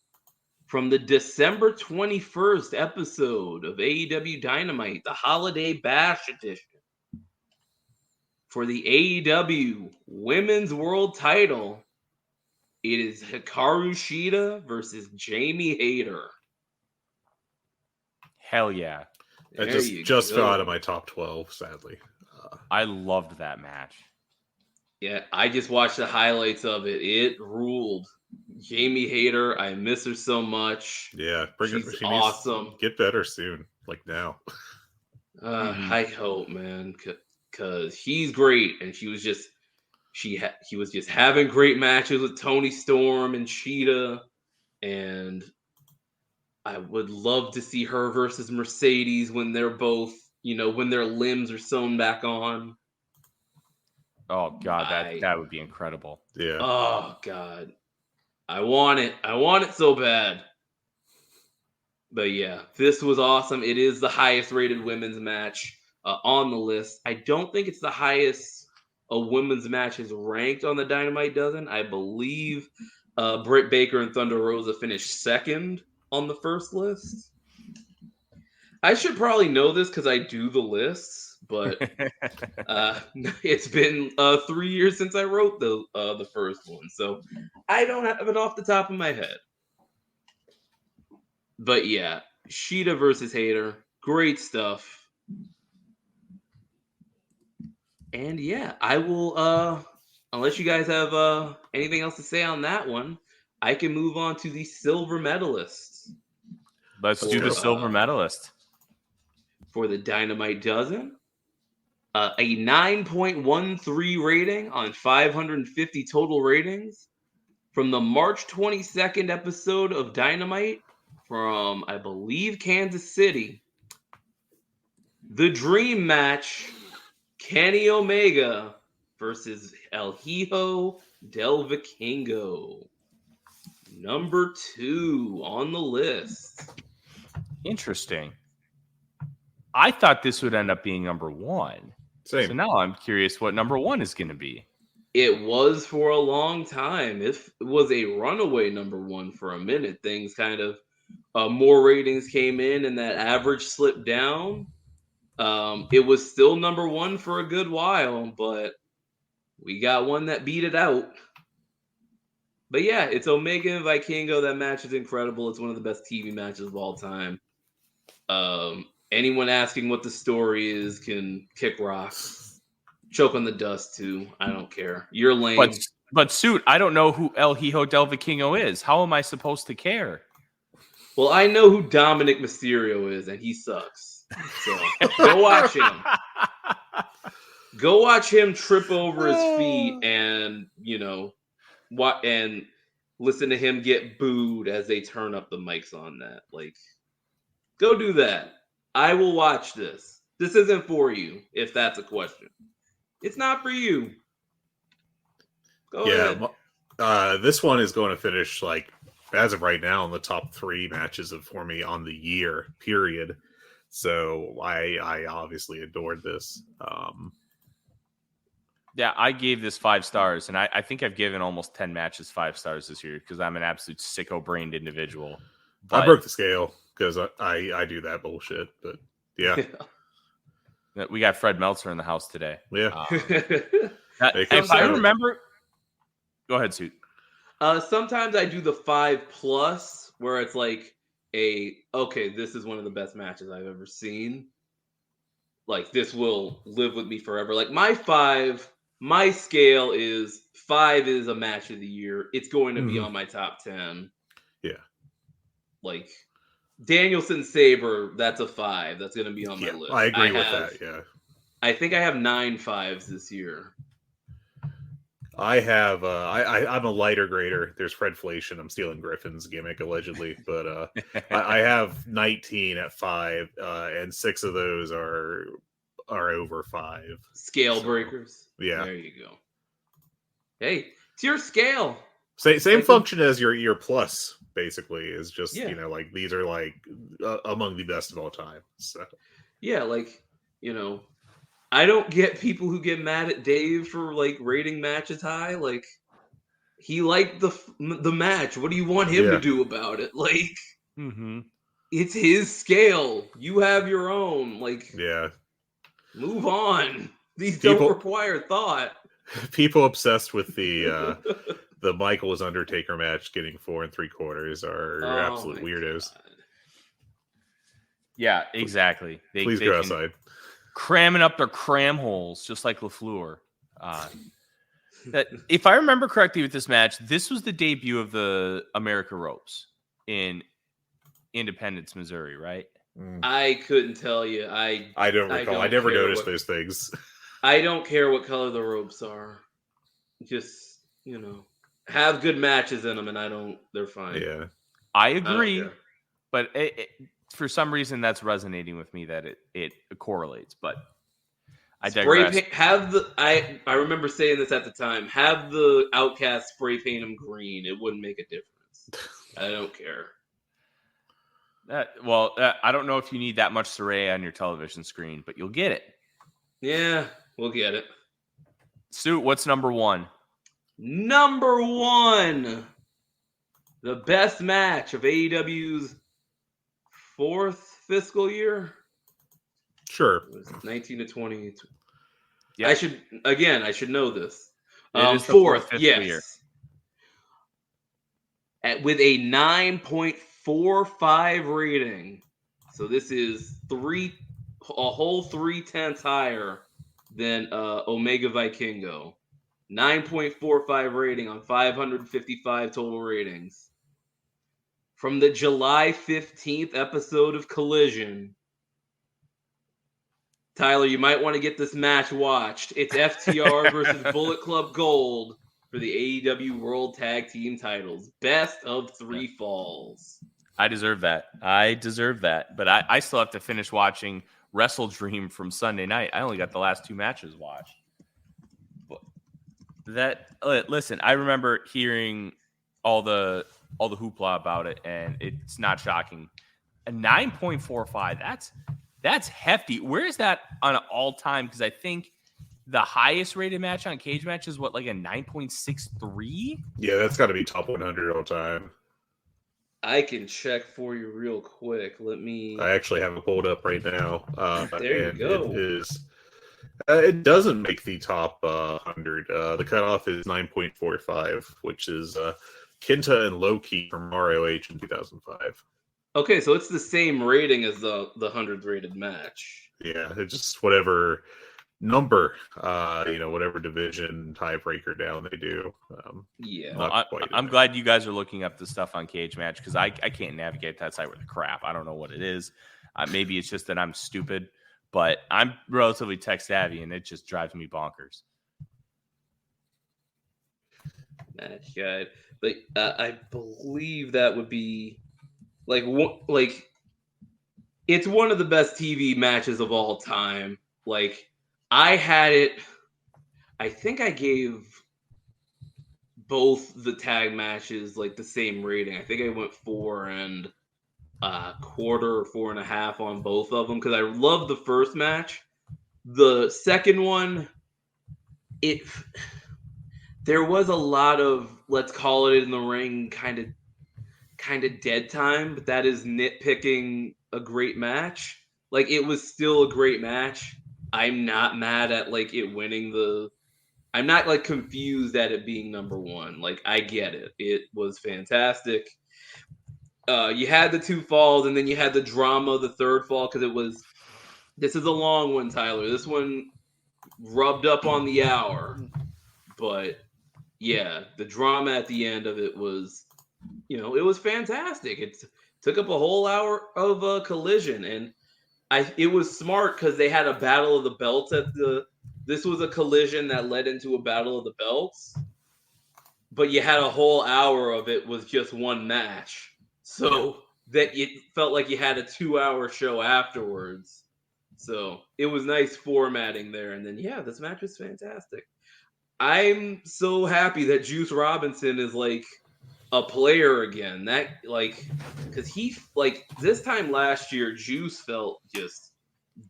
from the December 21st episode of AEW Dynamite, the Holiday Bash Edition. For the AEW Women's World Title, it is Hikaru Shida versus Jamie Hayter. Hell yeah. I There you just go. fell out of my top 12, sadly. I loved that match. Yeah, I just watched the highlights of it. It ruled. Jamie Hayter, I miss her so much. Yeah, She's she needs to awesome. get better soon, like now. I hope, man, because she's great, and he was just having great matches with Tony Storm and Sheeta, and I would love to see her versus Mercedes when they're both, when their limbs are sewn back on. Oh god, that would be incredible. Yeah. Oh god, I want it. I want it so bad. But yeah, this was awesome. It is the highest rated women's match on the list. I don't think it's the highest a women's match is ranked on the Dynamite Dozen. I believe Britt Baker and Thunder Rosa finished second on the first list. I should probably know this because I do the lists, but it's been 3 years since I wrote the first one, so I don't have it off the top of my head. But yeah, Sheeta versus Hayter, great stuff. And yeah, I will unless you guys have anything else to say on that one, I can move on to the silver medalists. Let's do the silver medalist. For the Dynamite Dozen. A 9.13 rating on 550 total ratings from the March 22nd episode of Dynamite from, I believe, Kansas City. The Dream Match, Kenny Omega versus El Hijo del Vikingo. Number 2 on the list. Interesting. I thought this would end up being number 1. Same. So now I'm curious what number 1 is going to be. It was for a long time. It was a runaway number 1 for a minute. Things kind of more ratings came in and that average slipped down. It was still number 1 for a good while, but we got one that beat it out. But yeah, it's Omega and Vikingo. That match is incredible. It's one of the best TV matches of all time. Anyone asking what the story is can kick rocks. Choke on the dust too. I don't care. You're lame. But Suit, I don't know who El Hijo del Vikingo is. How am I supposed to care? Well, I know who Dominic Mysterio is, and he sucks. So go watch him. Go watch him trip over his feet and, and listen to him get booed as they turn up the mics on that. Like, go do that. I will watch this. This isn't for you, if that's a question. It's not for you. Go ahead. This one is going to finish, like, as of right now, in the top 3 matches for me on the year, period. So I obviously adored this. Yeah, I gave this 5 stars, and I think I've given almost 10 matches 5 stars this year because I'm an absolute sicko-brained individual. I broke the scale. because I do that bullshit. But yeah, We got Fred Meltzer in the house today. yeah. If I remember, go ahead, Suit. Sometimes I do the 5+, where it's like this is one of the best matches I've ever seen. Like, this will live with me forever. Like, my scale is 5 is a match of the year. It's going to be on my top 10. Yeah. Like, Danielson Sabre, that's a 5. That's going to be on my list. I agree with that. Yeah. I think I have 9 5s this year. I have I'm a lighter grader. There's Fredflation. I'm stealing Griffin's gimmick allegedly, but I have 19 at 5, and 6 of those are over 5. Scale breakers. Yeah, there you go. Hey, it's your scale. Same function as your plus. Basically, is just like these are like among the best of all time. So yeah, like I don't get people who get mad at Dave for like rating matches high. Like, he liked the match. What do you want him to do about it? Like, it's his scale. You have your own. Like, move on. These don't require thought. People obsessed with the Michaels Undertaker match getting 4 3/4 are absolute weirdos. God. Yeah, exactly. Please go outside. Cramming up their cram holes, just like LaFleur. That, if I remember correctly with this match, this was the debut of the America Ropes in Independence, Missouri, right? I couldn't tell you. I don't recall. I never noticed those things. I don't care what color the ropes are. Just, have good matches in them, and they're fine. Yeah. I agree, but for some reason that's resonating with me that it correlates, but I digress. I remember saying this at the time. Have the Outcast spray paint them green. It wouldn't make a difference. I don't care. I don't know if you need that much Saray on your television screen, but you'll get it. Yeah, we'll get it. Stu, what's number 1? Number 1, the best match of AEW's 4th fiscal year. Sure. It was 19 to 20. Yeah. I should know this. It is 4th, yes. Year. With a 9.45 rating. So this is a whole 0.3 higher than Omega Vikingo. 9.45 rating on 555 total ratings. From the July 15th episode of Collision. Tyler, you might want to get this match watched. It's FTR versus Bullet Club Gold for the AEW World Tag Team titles. Best of 3 falls. I deserve that. But I still have to finish watching Wrestle Dream from Sunday night. I only got the last 2 matches watched. Listen, I remember hearing all the hoopla about it, and it's not shocking. A 9.45, that's hefty. Where is that on an all-time? Because I think the highest rated match on Cage Match is like a 9.63? Yeah, that's got to be top 100 all time. I can check for you real quick. I actually have it pulled up right now. There you go. It is. It doesn't make the top 100. The cutoff is 9.45, which is Kenta and Low-Ki from ROH in 2005. Okay, so it's the same rating as the 100th rated match. Yeah, it's just whatever number, whatever division tiebreaker down they do. I'm glad you guys are looking up the stuff on Cage Match, because I can't navigate that site with crap. I don't know what it is. Maybe it's just that I'm stupid. But I'm relatively tech savvy, and it just drives me bonkers. Match guide, but I believe that would be it's one of the best TV matches of all time. Like, I had it. I think I gave both the tag matches like the same rating. I think I went 4 and quarter or 4.5 on both of them, because I loved the first match. The second one, there was a lot of, let's call it in the ring, kind kind of dead time, but that is nitpicking a great match. Like, it was still a great match. I'm not mad at like it winning the. I'm not like confused at it being number one. Like, I get it. It was fantastic. You had the 2 falls, and then you had the drama of the 3rd fall because it was. This is a long one, Tyler. This one rubbed up on the hour, but yeah, the drama at the end of it was, it was fantastic. It took up a whole hour of Collision, and it was smart because they had a battle of the belts this was a Collision that led into a battle of the belts, but you had a whole hour of it was just one match, so that it felt like you had a 2-hour show afterwards. So it was nice formatting there, and then this match was fantastic. I'm so happy that Juice Robinson is like a player again. That because he this time last year, Juice felt just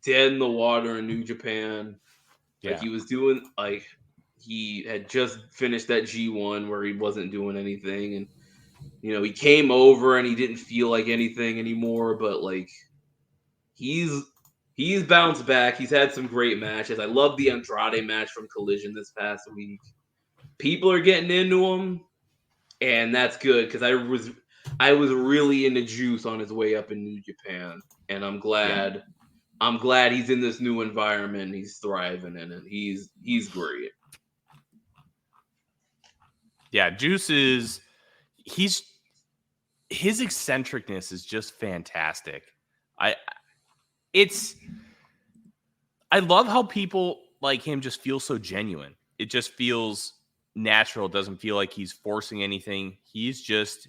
dead in the water in New Japan. Yeah. Like he was doing he had just finished that G1 where he wasn't doing anything, and he came over and he didn't feel like anything anymore. But like he's bounced back. He's had some great matches. I love the Andrade match from Collision this past week. People are getting into him, and that's good because I was really into Juice on his way up in New Japan, and I'm glad he's in this new environment. He's thriving in it. He's great. Yeah, Juice is his eccentricness is just fantastic. I love how people like him just feel so genuine. It just feels natural. It doesn't feel like he's forcing anything. He's just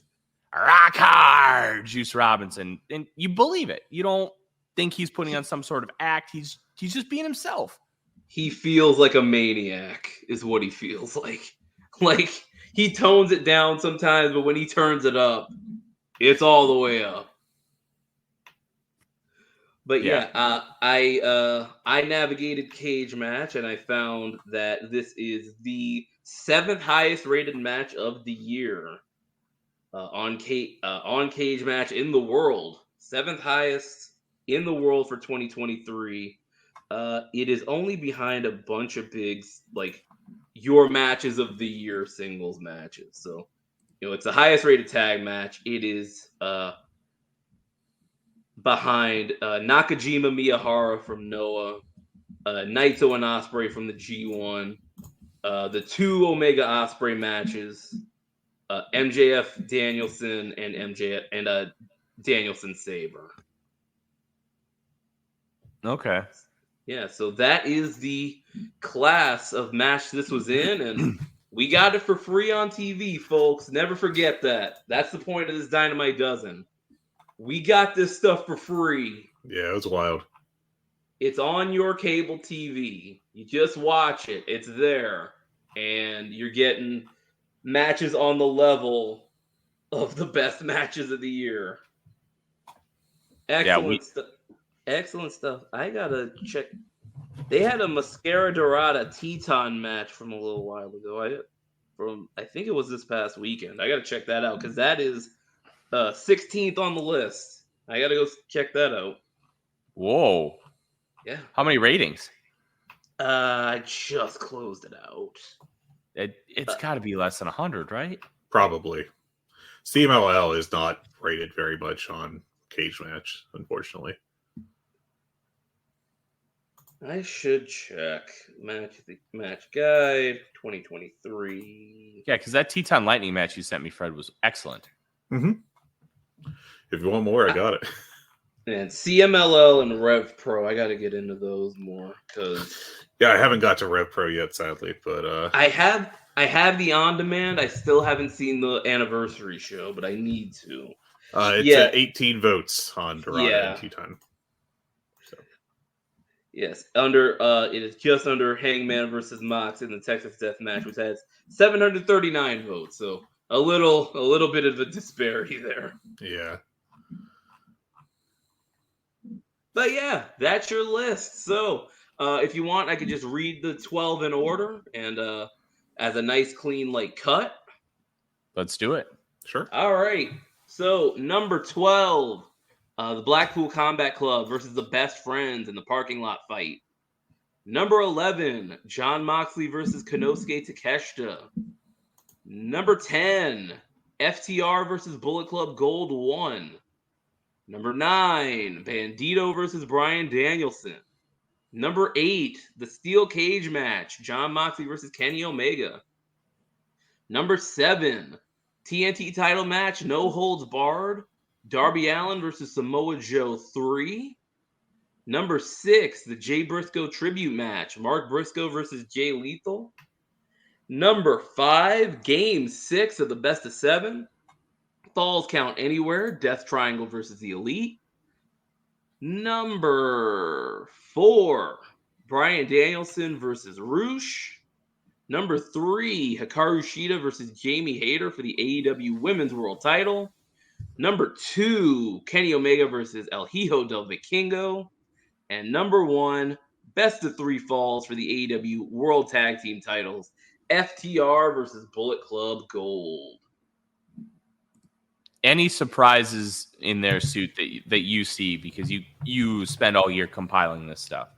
rock hard, Juice Robinson, and you believe it. You don't think he's putting on some sort of act. He's just being himself. He feels like a maniac, is what he feels like. Like he tones it down sometimes, but when he turns it up, it's all the way up. But I navigated Cage Match, and I found that this is the 7th highest rated match of the year on Cage Match in the world. 7th highest in the world for 2023. It is only behind a bunch of big your matches of the year singles matches. So it's the highest rated tag match. It is behind Nakajima Miyahara from Noah, Naito and Ospreay from the G1, the 2 Omega Ospreay matches, MJF Danielson and MJF and Danielson Sabre. Okay. Yeah, so that is the class of match this was in, and we got it for free on TV, folks. Never forget that. That's the point of this Dynamite Dozen. We got this stuff for free. Yeah, it was wild. It's on your cable TV. You just watch it. It's there. And you're getting matches on the level of the best matches of the year. Excellent stuff. Excellent stuff. I gotta check. They had a Mascara Dorada Teton match from a little while ago. I think it was this past weekend. I gotta check that out because that is 16th on the list. I gotta go check that out. Whoa. Yeah. How many ratings? I just closed it out. It's got to be less than 100, right? Probably. CMLL is not rated very much on Cage Match, unfortunately. I should check. Match guide 2023. Yeah, because that Teton Lightning match you sent me, Fred, was excellent. Mm-hmm. If you want more, I got it. And CMLL and Rev Pro, I got to get into those more because yeah, I haven't got to Rev Pro yet, sadly, but I have the on demand. I still haven't seen the anniversary show, but I need to. It's at 18 votes on Dorada and Teton. So. Yes, it is just under Hangman versus Mox in the Texas Death Match, which has 739 votes. So a little bit of a disparity there. Yeah. But yeah, that's your list. So if you want, I could just read the 12 in order and as a nice clean cut. Let's do it. Sure. All right. So, number 12, the Blackpool Combat Club versus the Best Friends in the parking lot fight. Number 11, John Moxley versus Konosuke Takeshita. Number 10, FTR versus Bullet Club Gold 1. Number 9, Bandito versus Bryan Danielson. Number 8, the Steel Cage match, John Moxley versus Kenny Omega. Number 7, TNT title match, No Holds Barred, Darby Allin versus Samoa Joe 3. Number 6, the Jay Briscoe tribute match, Mark Briscoe versus Jay Lethal. Number 5, Game 6 of the Best of 7, Falls Count Anywhere, Death Triangle versus the Elite. Number 4, Bryan Danielson versus Roosh. Number 3, Hikaru Shida versus Jamie Hayter for the AEW Women's World Title. Number 2, Kenny Omega versus El Hijo del Vikingo. And number 1, best of 3 falls for the AEW World Tag Team titles, FTR versus Bullet Club Gold. Any surprises in their suit that you see because you spend all year compiling this stuff?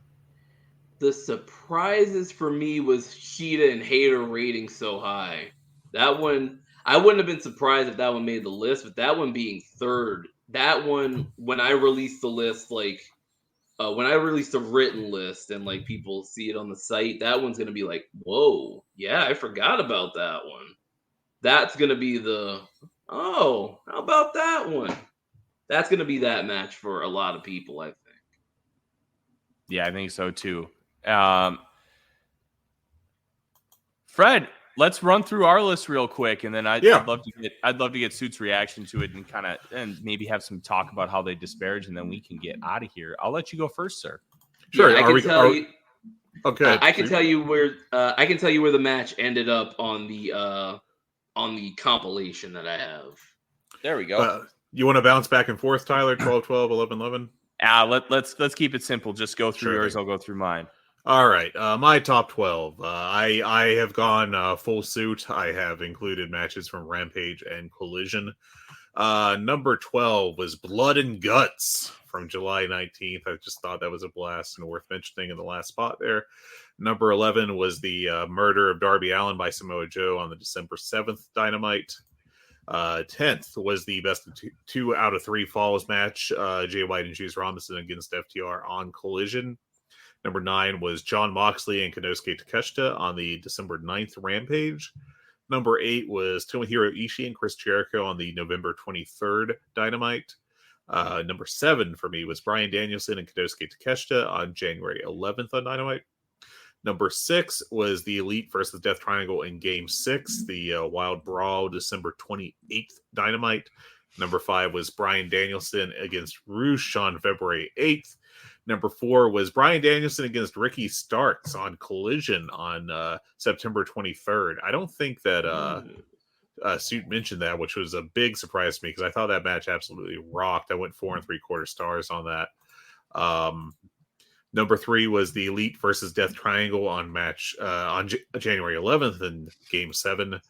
The surprises for me was Shida and Hayter rating so high. That one, I wouldn't have been surprised if that one made the list, but that one being third, that one, when I released the list, when I released a written list and people see it on the site, that one's going to be like, whoa, yeah, I forgot about that one. That's going to be how about that one? That's going to be that match for a lot of people, I think. Yeah, I think so too. Fred, let's run through our list real quick, and then I'd love to get Suit's reaction to it and maybe have some talk about how they disparage, and then we can get out of here. I'll let you go first, sir. Sure. Yeah, Okay. I can tell you where the match ended up on the compilation that I have. There we go. You want to bounce back and forth, Tyler? 12, 12, 11, 11? Let's keep it simple. Just go through yours. I'll go through mine. All right. My top 12. I have gone full suit. I have included matches from Rampage and Collision. Number 12 was Blood and Guts from July 19th. I just thought that was a blast and worth mentioning in the last spot there. Number 11 was the murder of Darby Allin by Samoa Joe on the December 7th Dynamite. 10th was the best of 2 out of 3 falls match, Jay White and Juice Robinson against FTR on Collision. Number 9 was John Moxley and Konosuke Takeshita on the December 9th Rampage. Number 8 was Tomohiro Ishii and Chris Jericho on the November 23rd Dynamite. Number 7 for me was Bryan Danielson and Konosuke Takeshita on January 11th on Dynamite. Number 6 was the Elite versus Death Triangle in Game 6, the Wild Brawl, December 28th Dynamite. Number 5 was Bryan Danielson against Roosh on February 8th. Number 4 was Bryan Danielson against Ricky Starks on Collision on September 23rd. I don't think that Suit mentioned that, which was a big surprise to me because I thought that match absolutely rocked. I went 4 3/4 stars on that. Number 3 was the Elite versus Death Triangle on January 11th in Game 7.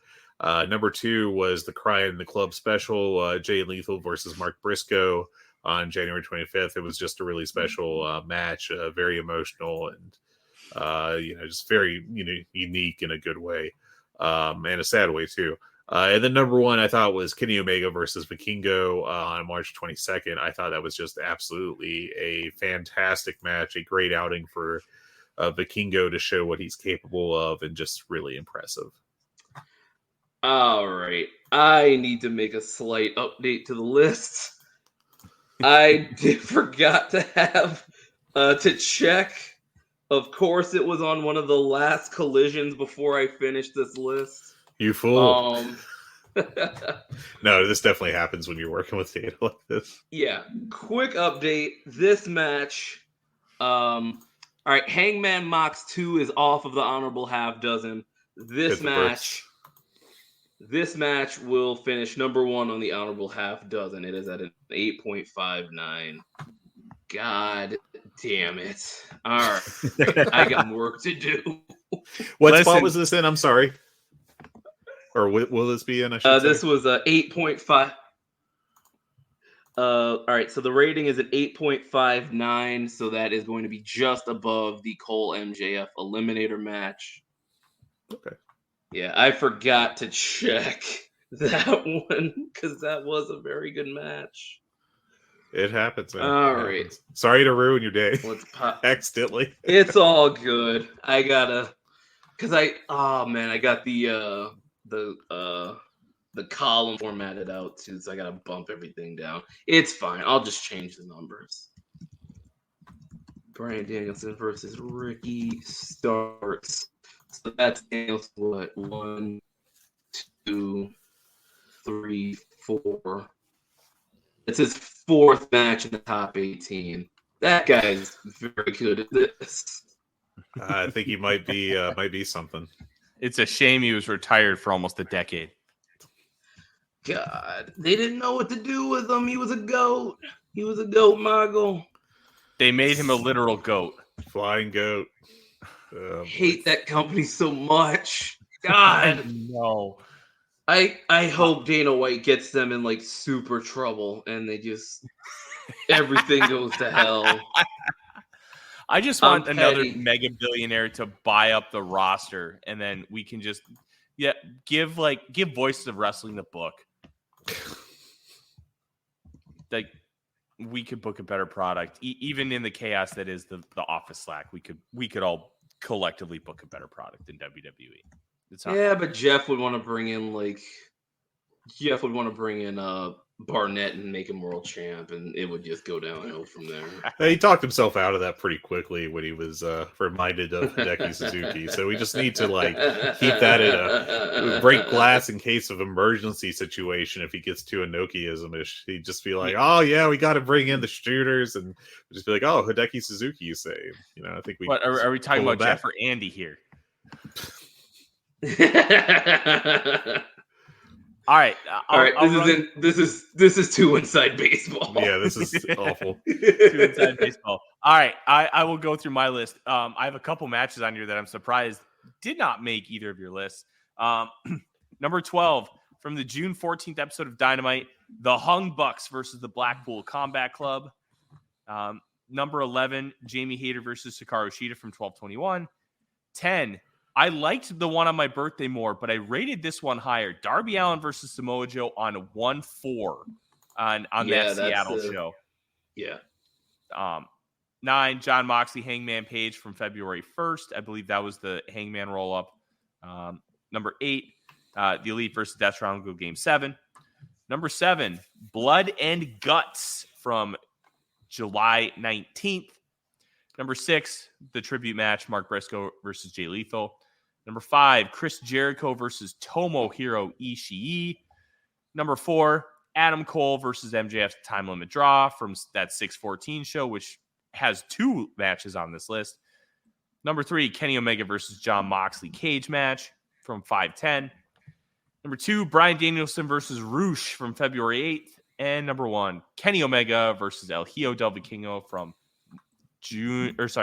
Number 2 was the Cry in the Club special, Jay Lethal versus Mark Briscoe on January 25th. It was just a really special match, very emotional and just very unique in a good way, and a sad way too. And then number 1 I thought was Kenny Omega versus Vikingo on March 22nd. I thought that was just absolutely a fantastic match, a great outing for Vikingo to show what he's capable of, and just really impressive. All right. I need to make a slight update to the list. I forgot to have to check. Of course, it was on one of the last collisions before I finished this list. You fool. No, this definitely happens when you're working with data like this. Yeah. Quick update. This match. All right. Hangman Mox 2 is off of the honorable half dozen. This match will finish number 1 on the honorable half dozen. It is at an 8.59. God damn it. All right. I got work to do. What spot was this in? I'm sorry. Or will this be in? This was 8.5. All right, so the rating is at 8.59, so that is going to be just above the Cole MJF Eliminator match. Okay. Yeah, I forgot to check that one because that was a very good match. It happens, man. All It right. happens. Sorry to ruin your day. Let's pop. Accidentally. It's all good. I got the column formatted out too, so I gotta bump everything down. It's fine. I'll just change the numbers. Bryan Danielson versus Ricky Starks. So that's Danielson, what? 1, 2, 3, 4. It's his fourth match in the top 18. That guy's very good at this. I think he might be something. It's a shame he was retired for almost a decade. God, they didn't know what to do with him. He was a goat. He was a goat mogul. They made him a literal goat. Flying goat. I hate that company so much. God. No. I hope Dana White gets them in like super trouble and they just everything goes to hell. I just want another mega billionaire to buy up the roster, and then we can just give Voices of Wrestling the book. Like we could book a better product, even in the chaos that is the office Slack. We could all collectively book a better product than WWE. But Jeff would want to bring in Barnett and make him world champ, and it would just go downhill from there. He talked himself out of that pretty quickly when he was reminded of Hideki Suzuki. So we just need to keep that in a break glass in case of emergency situation. If he gets too Inokiism-ish, he'd just be like, "Oh yeah, we got to bring in the shooters," and just be like, "Oh, Hideki Suzuki, you say?" I think we. What are we talking about, Jeff or Andy here? All right. This is too inside baseball. Yeah, this is awful. Too inside baseball. All right, I will go through my list. I have a couple matches on here that I'm surprised did not make either of your lists. Number 12 from the June 14th episode of Dynamite, the Hung Bucks versus the Blackpool Combat Club. Number 11, Jamie Hayter versus Hikaru Shida from 12/21. 10. I liked the one on my birthday more, but I rated this one higher. Darby Allin versus Samoa Joe on 1/4 on that Seattle show. Yeah. 9, John Moxley, Hangman Page from February 1st. I believe that was the Hangman roll-up. Number 8, the Elite versus Death Triangle Game 7. Number 7, Blood and Guts from July 19th. Number 6, the tribute match, Mark Briscoe versus Jay Lethal. Number 5, Chris Jericho versus Tomohiro Ishii. Number 4, Adam Cole versus MJF's time limit draw from that 6/14 show, which has 2 matches on this list. Number 3, Kenny Omega versus John Moxley cage match from 5/10. Number 2, Bryan Danielson versus Roosh from February 8th. And number 1, Kenny Omega versus El Hijo del Vikingo from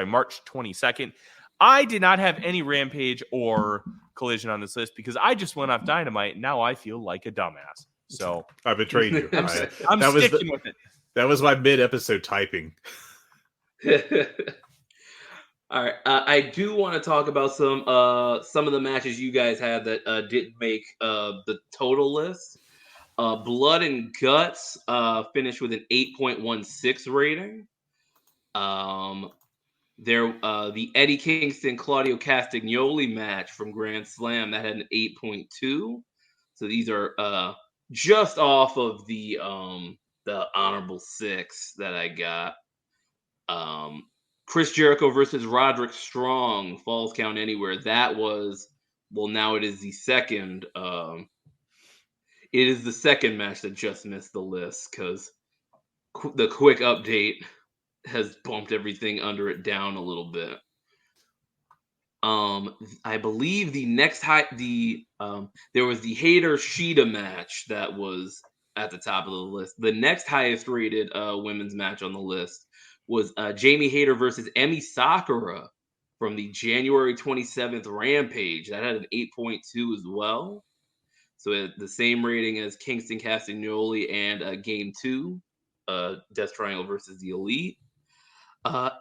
March 22nd. I did not have any Rampage or Collision on this list because I just went off Dynamite, and now I feel like a dumbass. So I betrayed you. I'm sticking with it. That was my mid-episode typing. All right, I do want to talk about some of the matches you guys had that didn't make the total list. Blood and Guts finished with an 8.16 rating. The Eddie Kingston Claudio Castagnoli match from Grand Slam that had an 8.2. So these are just off of the honorable 6 that I got. Chris Jericho versus Roderick Strong, Falls Count Anywhere. That was, now it is the second. It is the second match that just missed the list because the quick update has bumped everything under it down a little bit. I believe the next there was the Hayter Shida match that was at the top of the list. The next highest rated women's match on the list was Jamie Hayter versus Emi Sakura from the January 27th Rampage. That had an 8.2 as well. So it had the same rating as Kingston Castagnoli and Game 2. Death Triangle versus the Elite.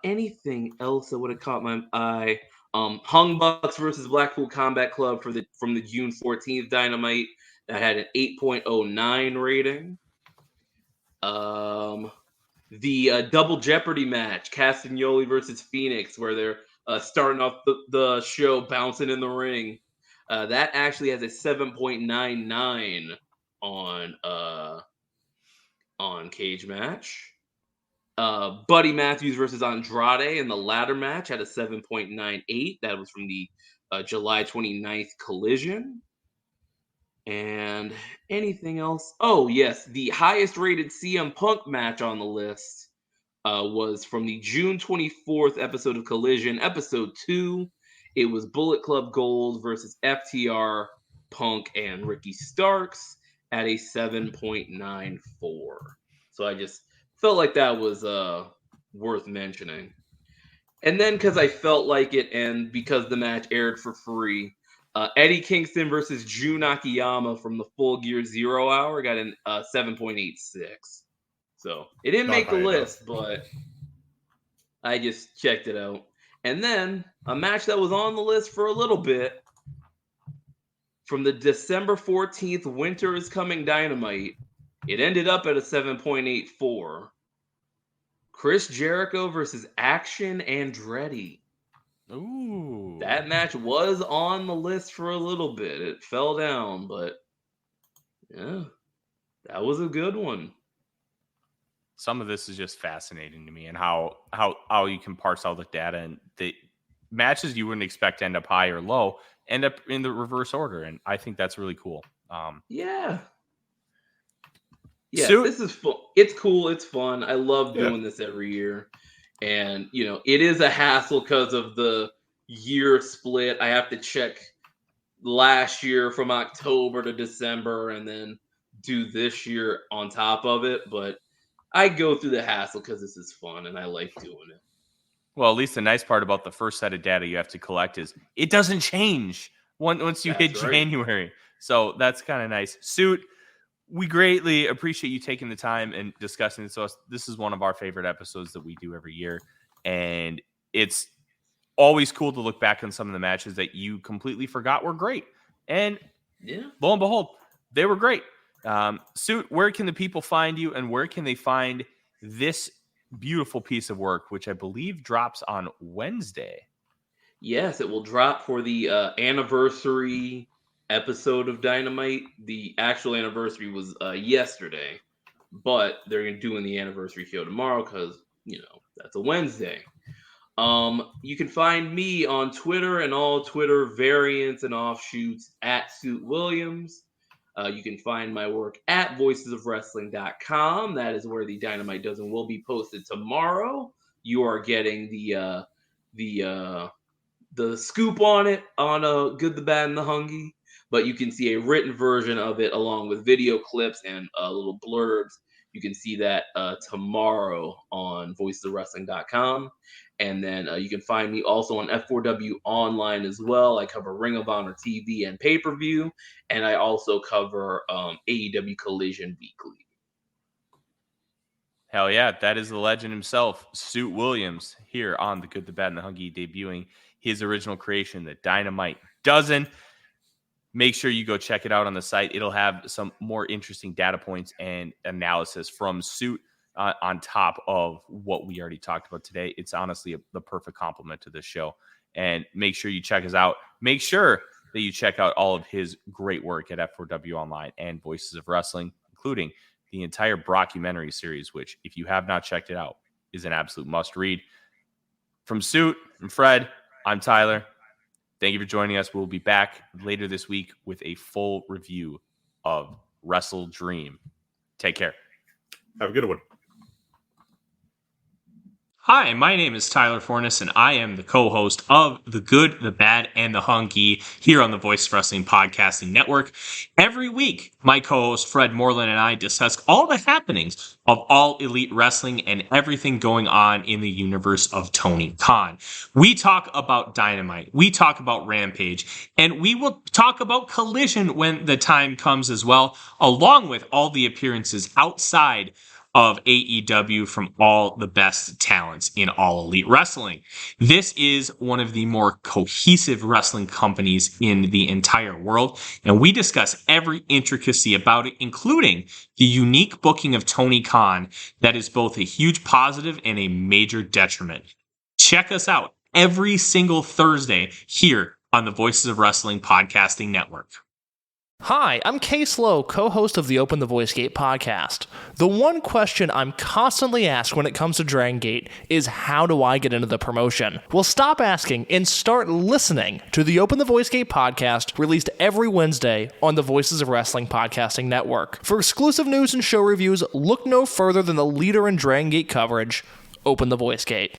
Anything else that would have caught my eye? Hung Bucks versus Blackpool Combat Club from the June 14th Dynamite that had an 8.09 rating. The Double Jeopardy match, Castagnoli versus Phoenix, where they're starting off the show bouncing in the ring. That actually has a 7.99 on Cage Match. Buddy Matthews versus Andrade in the ladder match had a 7.98. That was from the July 29th Collision. And anything else? Oh, yes. The highest rated CM Punk match on the list was from the June 24th episode of Collision, episode 2. It was Bullet Club Gold versus FTR, Punk, and Ricky Starks at a 7.94. So I just felt like that was worth mentioning. And then because I felt like it and because the match aired for free, Eddie Kingston versus Jun Akiyama from the Full Gear Zero Hour got an 7.86. So it didn't make the list, but I just checked it out. And then a match that was on the list for a little bit from the December 14th Winter is Coming Dynamite. It ended up at a 7.84. Chris Jericho versus Action Andretti. Ooh. That match was on the list for a little bit. It fell down, but yeah, that was a good one. Some of this is just fascinating to me, and how you can parse out the data, and the matches you wouldn't expect to end up high or low end up in the reverse order, and I think that's really cool. Yeah, this is fun. It's cool. It's fun. I love doing this every year. And, it is a hassle because of the year split. I have to check last year from October to December and then do this year on top of it. But I go through the hassle because this is fun and I like doing it. Well, at least the nice part about the first set of data you have to collect is it doesn't change once you hit January. So that's kind of nice. Suit, we greatly appreciate you taking the time and discussing this. So this is one of our favorite episodes that we do every year. And it's always cool to look back on some of the matches that you completely forgot were great. And lo and behold, they were great. Suit, where can the people find you and where can they find this beautiful piece of work, which I believe drops on Wednesday? Yes, it will drop for the anniversary episode of Dynamite. The actual anniversary was yesterday, but they're doing the anniversary show tomorrow because that's a Wednesday. You can find me on Twitter and all Twitter variants and offshoots at Suit Williams. You can find my work at voicesofwrestling.com. That is where the Dynamite Dozen will be posted tomorrow. You are getting the scoop on it on Good, the Bad, and the Hungee. But you can see a written version of it along with video clips and little blurbs. You can see that tomorrow on voicesofwrestling.com. And then you can find me also on F4W Online as well. I cover Ring of Honor TV and pay-per-view. And I also cover AEW Collision Weekly. Hell yeah, that is the legend himself, Suit Williams, here on The Good, the Bad, and the Hungee, debuting his original creation, the Dynamite Dozen. Make sure you go check it out on the site. It'll have some more interesting data points and analysis from Suit on top of what we already talked about today. It's honestly the perfect complement to this show. And make sure you check us out. Make sure that you check out all of his great work at F4W Online and Voices of Wrestling, including the entire Brockumentary series, which, if you have not checked it out, is an absolute must-read. From Suit and Fred, I'm Tyler. Thank you for joining us. We'll be back later this week with a full review of Wrestle Dream. Take care. Have a good one. Hi, my name is Tyler Fornes, and I am the co-host of The Good, the Bad, and the Hungee here on the Voice of Wrestling Podcasting Network. Every week, my co-host Fred Moreland and I discuss all the happenings of All Elite Wrestling and everything going on in the universe of Tony Khan. We talk about Dynamite, we talk about Rampage, and we will talk about Collision when the time comes as well, along with all the appearances outside of AEW from all the best talents in All Elite Wrestling. This is one of the more cohesive wrestling companies in the entire world, and we discuss every intricacy about it, including the unique booking of Tony Khan that is both a huge positive and a major detriment. Check us out every single Thursday here on the Voices of Wrestling Podcasting Network. Hi, I'm Case Lowe, co-host of the Open the Voice Gate podcast. The one question I'm constantly asked when it comes to Dragon Gate is, how do I get into the promotion? Well, stop asking and start listening to the Open the Voice Gate podcast, released every Wednesday on the Voices of Wrestling Podcasting Network. For exclusive news and show reviews, look no further than the leader in Dragon Gate coverage, Open the Voice Gate.